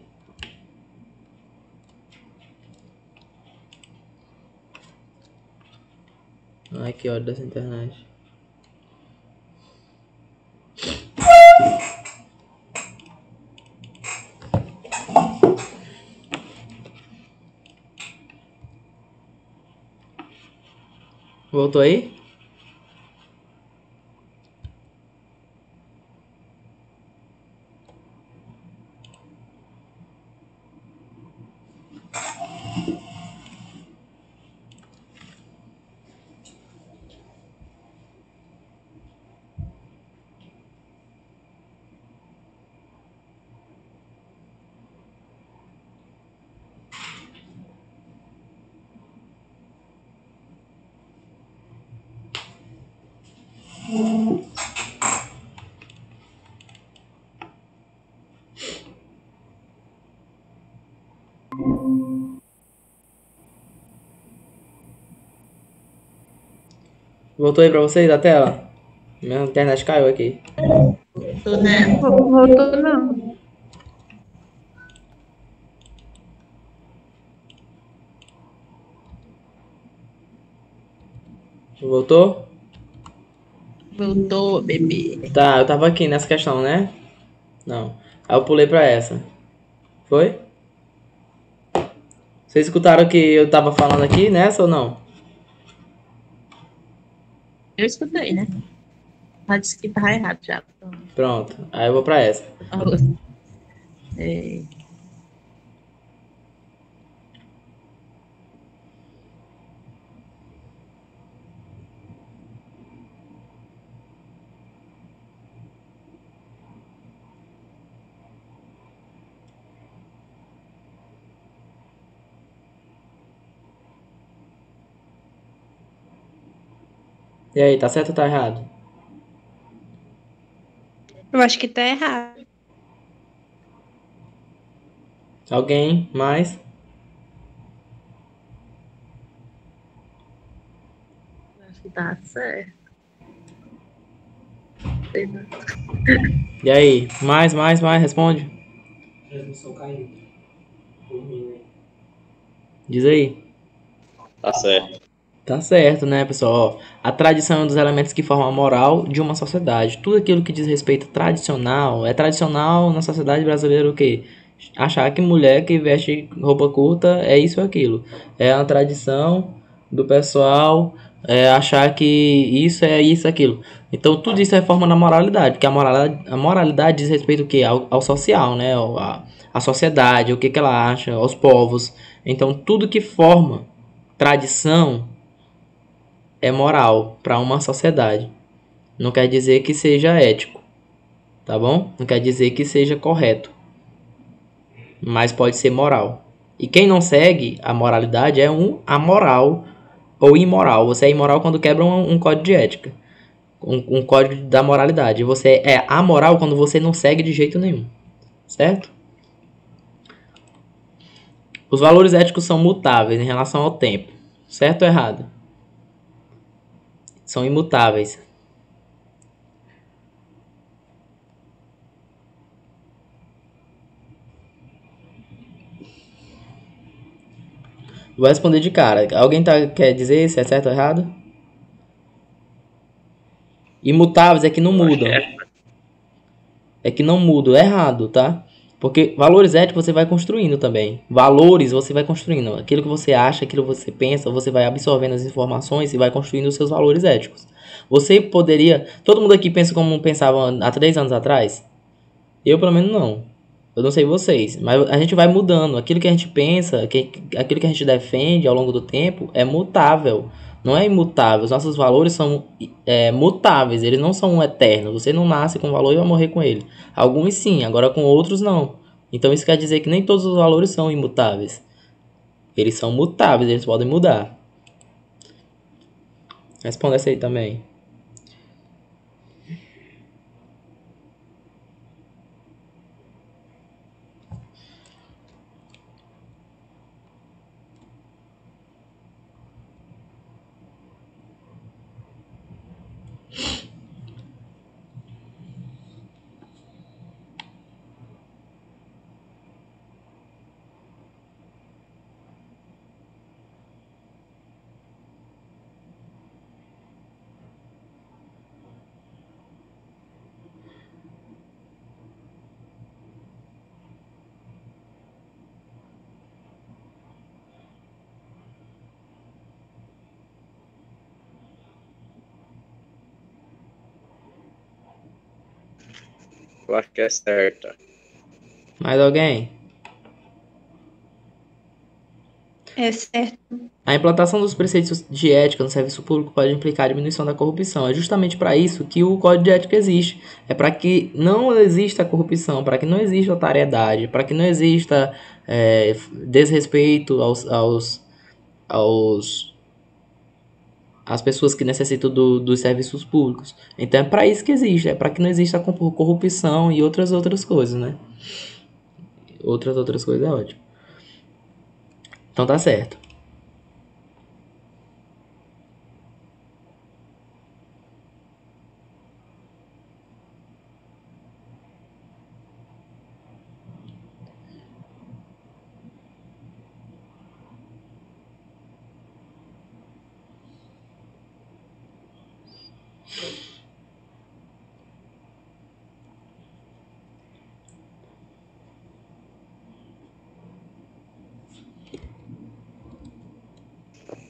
Ai, que ódio dessa internet. Voltou aí? Voltou aí pra vocês a tela? Minha internet caiu aqui.
Voltou não.
Voltou?
Voltou, bebê.
Tá, eu tava aqui nessa questão, né? Não. Aí eu pulei pra essa. Foi? Vocês escutaram o que eu tava falando aqui nessa ou não?
Eu escutei, né? Ela disse que tava errado já.
Pronto. Aí eu vou pra essa.
É,
E aí, tá certo ou tá errado?
Eu acho que tá errado.
Alguém mais?
acho que tá certo. Sei não.
E aí? Mais, responde.
Transmissão caiu.
Diz aí.
Tá certo.
Tá certo, né, pessoal? Ó, a tradição é um dos elementos que formam a moral de uma sociedade. Tudo aquilo que diz respeito a tradicional, é tradicional na sociedade brasileira o quê? Achar que mulher que veste roupa curta é isso ou aquilo. É uma tradição do pessoal achar que isso é isso, aquilo. Então tudo isso é forma da moralidade, porque a moralidade diz respeito o quê? Ao social, né? A sociedade, o que que ela acha, aos povos. Então tudo que forma tradição é moral para uma sociedade. Não quer dizer que seja ético, tá bom? Não quer dizer que seja correto, mas pode ser moral. E quem não segue a moralidade é um amoral ou imoral. Você é imoral quando quebra um código de ética, um código da moralidade. Você é amoral quando você não segue de jeito nenhum, certo? Os valores éticos são mutáveis em relação ao tempo, certo ou errado? São imutáveis. Vou responder de cara. Alguém quer dizer se é certo ou errado? Imutáveis é que não
Eu acho que
mudam.
é.
É que não mudam. É errado, tá? Porque valores éticos você vai construindo também. Valores você vai construindo. Aquilo que você acha, aquilo que você pensa, você vai absorvendo as informações e vai construindo os seus valores éticos. Você poderia... Todo mundo aqui pensa como pensava há 3 anos atrás? Eu, pelo menos, não. Eu não sei vocês, mas a gente vai mudando. Aquilo que a gente pensa, aquilo que a gente defende ao longo do tempo é mutável. Não é imutável. Os nossos valores são mutáveis, eles não são eternos. Você não nasce com um valor e vai morrer com ele. Alguns sim, agora com outros não. Então isso quer dizer que nem todos os valores são imutáveis. Eles são mutáveis, eles podem mudar. Responda essa aí também.
Eu acho que é certa.
Mais alguém?
É certo.
A implantação dos preceitos de ética no serviço público pode implicar a diminuição da corrupção. É justamente para isso que o Código de Ética existe. É para que não exista corrupção, para que não exista otariedade, para que não exista desrespeito às pessoas que necessitam dos serviços públicos. Então é para isso que existe, é para que não exista corrupção e outras coisas, né? Outras coisas é ótimo. Então tá certo.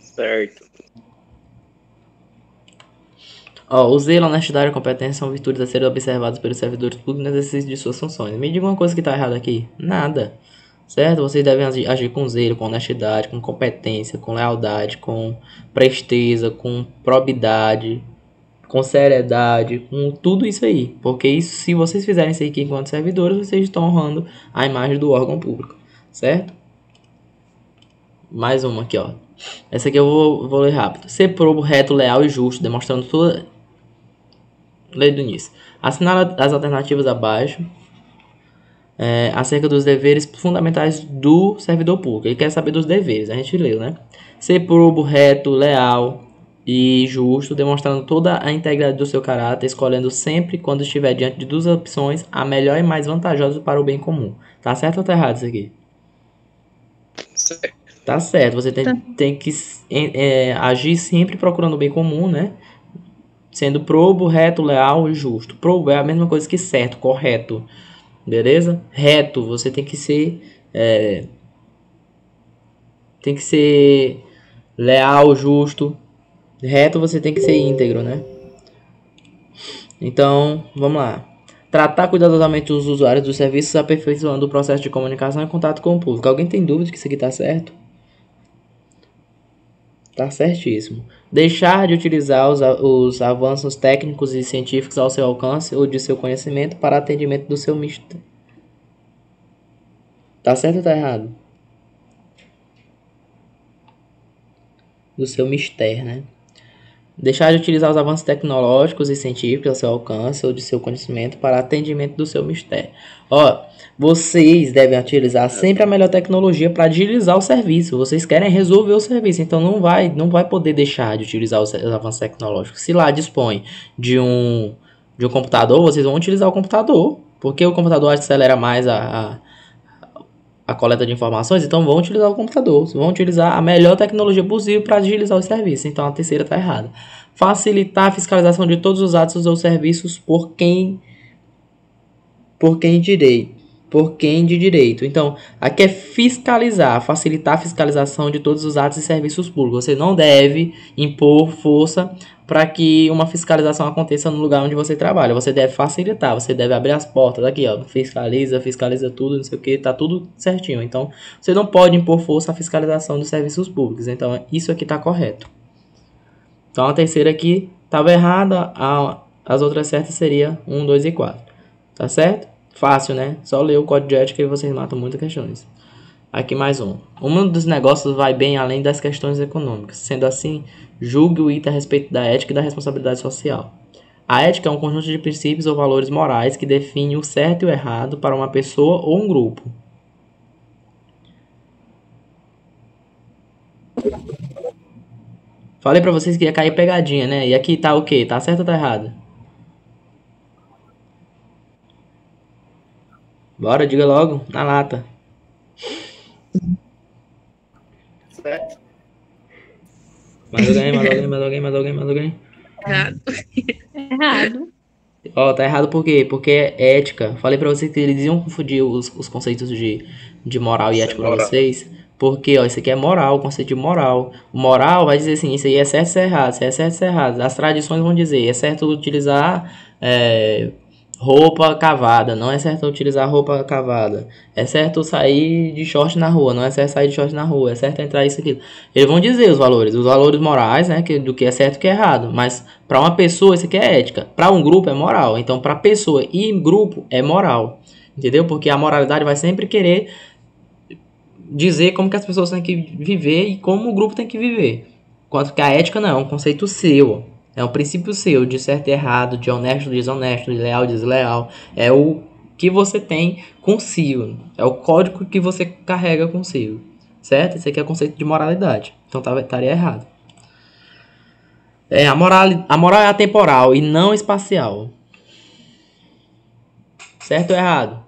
Certo.
O zelo, a honestidade e a competência são virtudes a serem observadas pelos servidores públicos no exercício de suas funções. Me diga uma coisa que está errada aqui. Nada. Certo? Vocês devem agir com zelo, com honestidade, com competência, com lealdade, com presteza, com probidade, com seriedade, com tudo isso aí. Porque isso, se vocês fizerem isso aqui enquanto servidores, vocês estão honrando a imagem do órgão público. Certo? Mais uma aqui, ó. Essa aqui eu vou ler rápido. Ser probo, reto, leal e justo, demonstrando toda... Lei do início. Assinar as alternativas abaixo acerca dos deveres fundamentais do servidor público. Ele quer saber dos deveres, a gente leu, né? Ser probo, reto, leal e justo, demonstrando toda a integridade do seu caráter, escolhendo sempre, quando estiver diante de 2 opções, a melhor e mais vantajosa para o bem comum. Tá certo ou tá errado isso aqui?
Certo.
Tá certo, você tem que agir sempre procurando o bem comum, né? Sendo probo, reto, leal e justo. Probo é a mesma coisa que certo, correto. Beleza? Reto, você tem que ser... tem que ser leal, justo. Reto você tem que ser íntegro, né? Então, vamos lá. Tratar cuidadosamente os usuários dos serviços, aperfeiçoando o processo de comunicação e contato com o público. Alguém tem dúvida que isso aqui tá certo? Tá certíssimo. Deixar de utilizar os avanços técnicos e científicos ao seu alcance ou de seu conhecimento para atendimento do seu mistério. Tá certo ou tá errado? Do seu mistério, né? Deixar de utilizar os avanços tecnológicos e científicos ao seu alcance ou de seu conhecimento para atendimento do seu mistério. Ó, vocês devem utilizar sempre a melhor tecnologia para agilizar o serviço. Vocês querem resolver o serviço, então não vai poder deixar de utilizar os avanços tecnológicos. Se lá dispõe de um computador, vocês vão utilizar o computador, porque o computador acelera mais a coleta de informações, então vão utilizar o computador, vão utilizar a melhor tecnologia possível para agilizar os serviços. Então a terceira está errada. Facilitar a fiscalização de todos os atos ou serviços por quem de direito. Então, aqui é fiscalizar, facilitar a fiscalização de todos os atos e serviços públicos. Você não deve impor força para que uma fiscalização aconteça no lugar onde você trabalha. Você deve facilitar, você deve abrir as portas aqui, ó, fiscaliza tudo, não sei o que, tá tudo certinho. Então, você não pode impor força à fiscalização dos serviços públicos. Então, isso aqui tá correto. Então, a terceira aqui estava errada, as outras certas seria 1, 2 e 4. Tá certo? Fácil, né? Só ler o código de ética e vocês matam muitas questões. Aqui mais um. O mundo dos negócios vai bem além das questões econômicas. Sendo assim, julgue o item a respeito da ética e da responsabilidade social. A ética é um conjunto de princípios ou valores morais que define o certo e o errado para uma pessoa ou um grupo. Falei pra vocês que ia cair pegadinha, né? E aqui tá o quê? Tá certo ou tá errado? Bora, diga logo, na lata.
Certo.
Mais alguém.
Errado.
Errado.
Ó, tá errado por quê? Porque é ética. Falei pra vocês que eles iam confundir os conceitos de moral e ética pra
Moral.
vocês. Porque, ó, isso aqui é moral, o conceito de moral. Moral vai dizer assim, isso aí é certo, isso é errado, isso é certo, isso é errado. As tradições vão dizer, é certo utilizar roupa cavada, não é certo utilizar roupa cavada. É certo sair de short na rua, não é certo sair de short na rua. É certo entrar isso aqui. Eles vão dizer os valores morais, né, do que é certo e o que é errado. Mas para uma pessoa isso aqui é ética, para um grupo é moral. Então para pessoa e grupo é moral, entendeu? Porque a moralidade vai sempre querer dizer como que as pessoas têm que viver e como o grupo tem que viver. Enquanto que a ética não, é um conceito seu. É um princípio seu, de certo e errado, de honesto, desonesto, de leal, desleal. É o que você tem consigo. É o código que você carrega consigo. Certo? Esse aqui é o conceito de moralidade. Então estaria errado. A moral é atemporal e não espacial. Certo ou errado?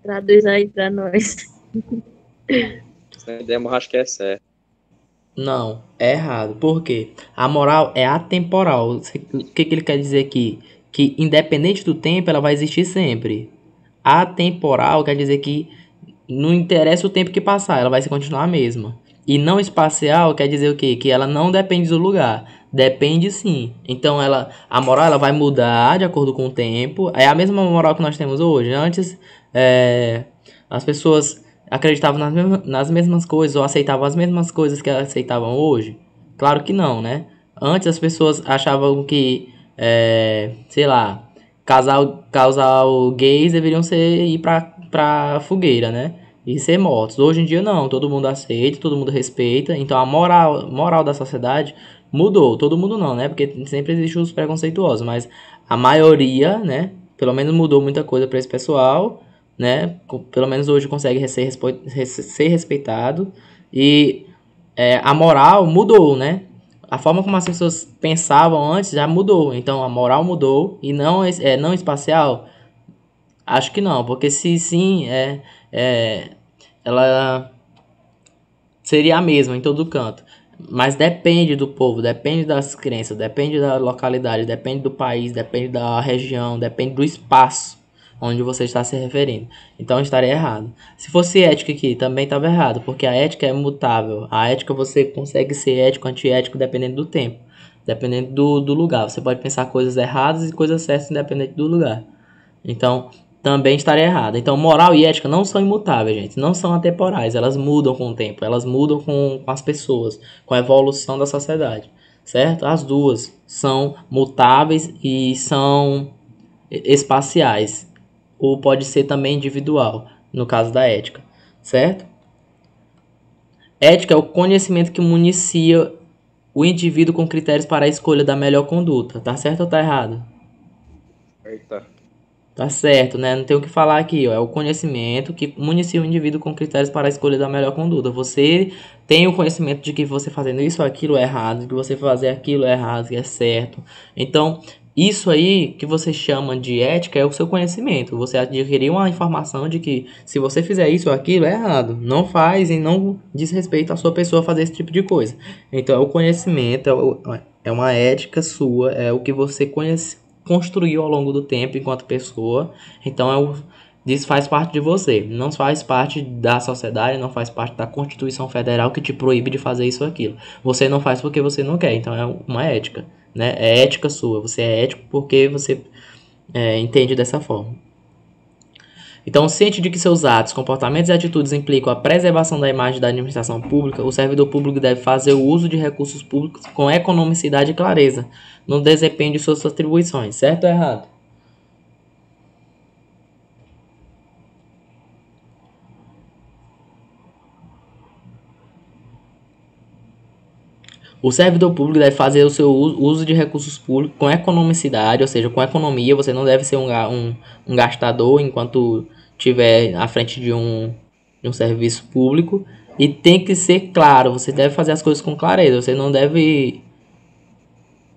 Traduz aí pra nós.
Demo, acho que é certo.
Não, é errado. Por quê? A moral é atemporal. O que ele quer dizer aqui? Que independente do tempo, ela vai existir sempre. Atemporal quer dizer que não interessa o tempo que passar, ela vai se continuar a mesma. E não espacial quer dizer o quê? Que ela não depende do lugar. Depende sim. Então a moral ela vai mudar de acordo com o tempo. É a mesma moral que nós temos hoje. Antes as pessoas acreditavam nas mesmas coisas ou aceitavam as mesmas coisas que elas aceitavam hoje? Claro que não, né? Antes as pessoas achavam que, sei lá, casal gays deveriam ir pra fogueira, né? E ser mortos. Hoje em dia não, todo mundo aceita, todo mundo respeita. Então a moral da sociedade mudou. Todo mundo não, né? Porque sempre existem os preconceituosos, mas a maioria, né? Pelo menos mudou muita coisa para esse pessoal, né? Pelo menos hoje consegue ser respeitado. E a moral mudou, né? A forma como as pessoas pensavam antes já mudou. Então a moral mudou e não espacial. Acho que não, porque se sim, ela seria a mesma em todo canto. Mas depende do povo, depende das crenças, depende da localidade, depende do país, depende da região, depende do espaço onde você está se referindo. Então estaria errado. Se fosse ética aqui, também estava errado, porque a ética é mutável. A ética você consegue ser ético, antiético, dependendo do tempo, dependendo do lugar. Você pode pensar coisas erradas e coisas certas, independente do lugar. Então, também estaria errado. Então, moral e ética não são imutáveis, gente. Não são atemporais. Elas mudam com o tempo. Elas mudam com as pessoas, com a evolução da sociedade. Certo? As duas são mutáveis e são espaciais. Ou pode ser também individual, no caso da ética. Certo? Ética é o conhecimento que municia o indivíduo com critérios para a escolha da melhor conduta. Tá certo ou tá errado?
Eita.
Tá certo, né? Não tem o que falar aqui, ó. É o conhecimento que municia o indivíduo com critérios para a escolha da melhor conduta. Você tem o conhecimento de que você fazendo isso ou aquilo é errado, que você fazer aquilo é errado, que é certo. Então, isso aí que você chama de ética é o seu conhecimento. Você adquiriu uma informação de que se você fizer isso ou aquilo é errado. Não faz e não diz respeito à sua pessoa fazer esse tipo de coisa. Então, é o conhecimento, é uma ética sua, é o que você conhece, construiu ao longo do tempo enquanto pessoa. Então isso faz parte de você, não faz parte da sociedade, não faz parte da Constituição Federal que te proíbe de fazer isso ou aquilo. Você não faz porque você não quer, então é uma ética, né? É ética sua, você é ético porque você entende dessa forma. Então, ciente de que seus atos, comportamentos e atitudes implicam a preservação da imagem da administração pública, o servidor público deve fazer o uso de recursos públicos com economicidade e clareza no desempenho de suas atribuições. Certo ou errado? O servidor público deve fazer o seu uso de recursos públicos com economicidade, ou seja, com economia. Você não deve ser um gastador enquanto estiver à frente de um serviço público. E tem que ser claro, você deve fazer as coisas com clareza. Você não deve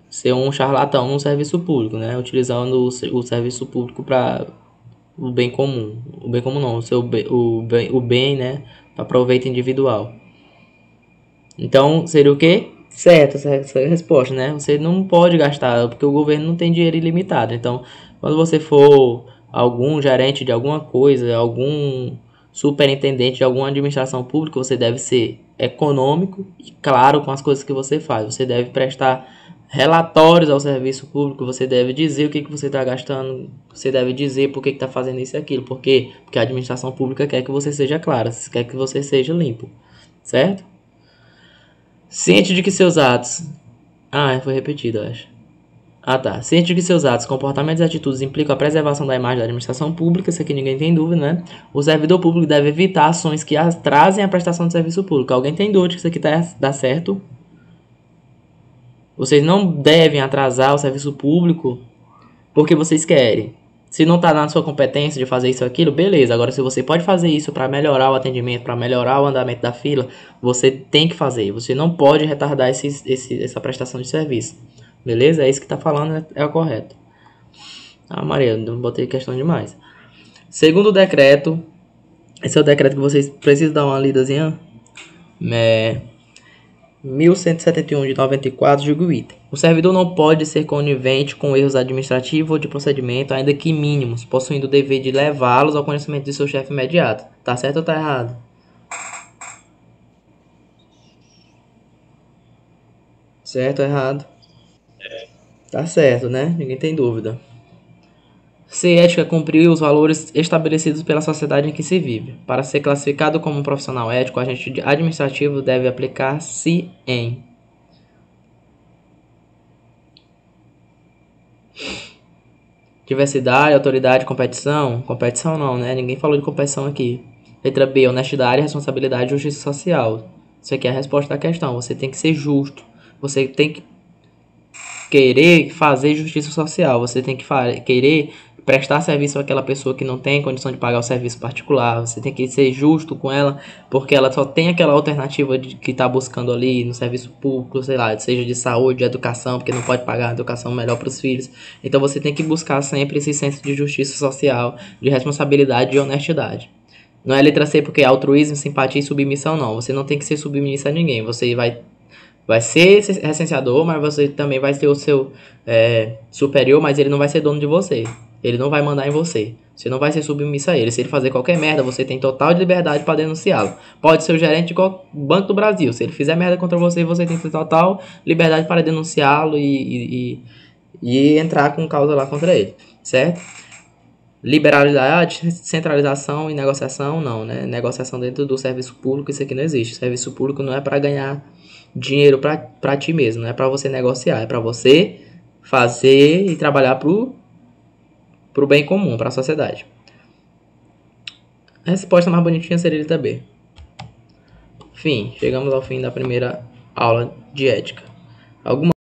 ser um charlatão no serviço público, né? Utilizando o serviço público para o bem comum. O bem comum não, o bem, né? Para proveito individual. Então, seria o quê? Certo, essa é a resposta, né? Você não pode gastar, porque o governo não tem dinheiro ilimitado. Então, quando você for algum gerente de alguma coisa, algum superintendente de alguma administração pública, você deve ser econômico e claro com as coisas que você faz. Você deve prestar relatórios ao serviço público, você deve dizer o que você está gastando, você deve dizer por que está fazendo isso e aquilo. Por quê? Porque a administração pública quer que você seja claro, quer que você seja limpo, certo? Ciente de que seus atos... foi repetido, eu acho. Tá. Ciente de que seus atos, comportamentos e atitudes implicam a preservação da imagem da administração pública, isso aqui ninguém tem dúvida, né? O servidor público deve evitar ações que atrasem a prestação de serviço público. Alguém tem dúvida que isso aqui dá certo? Vocês não devem atrasar o serviço público porque vocês querem. Se não está na sua competência de fazer isso ou aquilo, beleza. Agora, se você pode fazer isso para melhorar o atendimento, para melhorar o andamento da fila, você tem que fazer. Você não pode retardar essa prestação de serviço. Beleza? É isso que está falando, é o correto. Maria, não botei questão demais. Segundo o decreto, esse é o decreto que vocês precisam dar uma lidazinha. 1171 de 94, julgo o item. O servidor não pode ser conivente com erros administrativos ou de procedimento, ainda que mínimos, possuindo o dever de levá-los ao conhecimento de seu chefe imediato. Tá certo ou tá errado? Certo ou errado? Tá certo, né? Ninguém tem dúvida. Ser ético é cumprir os valores estabelecidos pela sociedade em que se vive. Para ser classificado como um profissional ético, o agente administrativo deve aplicar-se em diversidade, autoridade, competição. Competição não, né? Ninguém falou de competição aqui. Letra B, honestidade, responsabilidade e justiça social. Isso aqui é a resposta da questão. Você tem que ser justo. Você tem que querer fazer justiça social. Você tem que querer prestar serviço àquela pessoa que não tem condição de pagar o serviço particular. Você tem que ser justo com ela, porque ela só tem aquela alternativa que está buscando ali no serviço público, sei lá, seja de saúde, de educação, porque não pode pagar a educação melhor para os filhos. Então você tem que buscar sempre esse senso de justiça social, de responsabilidade e honestidade. Não é letra C porque é altruísmo, simpatia e submissão, não. Você não tem que ser submissa a ninguém. Você vai vai ser recenseador, mas você também vai ter o seu superior, mas ele não vai ser dono de você. Ele não vai mandar em você. Você não vai ser submisso a ele. Se ele fazer qualquer merda, você tem total de liberdade para denunciá-lo. Pode ser o gerente de qualquer banco do Brasil. Se ele fizer merda contra você, você tem total liberdade para denunciá-lo e entrar com causa lá contra ele, certo? Liberalidade, centralização e negociação, não, né? Negociação dentro do serviço público, isso aqui não existe. Serviço público não é para ganhar dinheiro para ti mesmo, não é para você negociar, é para você fazer e trabalhar pro bem comum, para a sociedade. A resposta mais bonitinha seria letra B. Fim, chegamos ao fim da primeira aula de ética. Alguma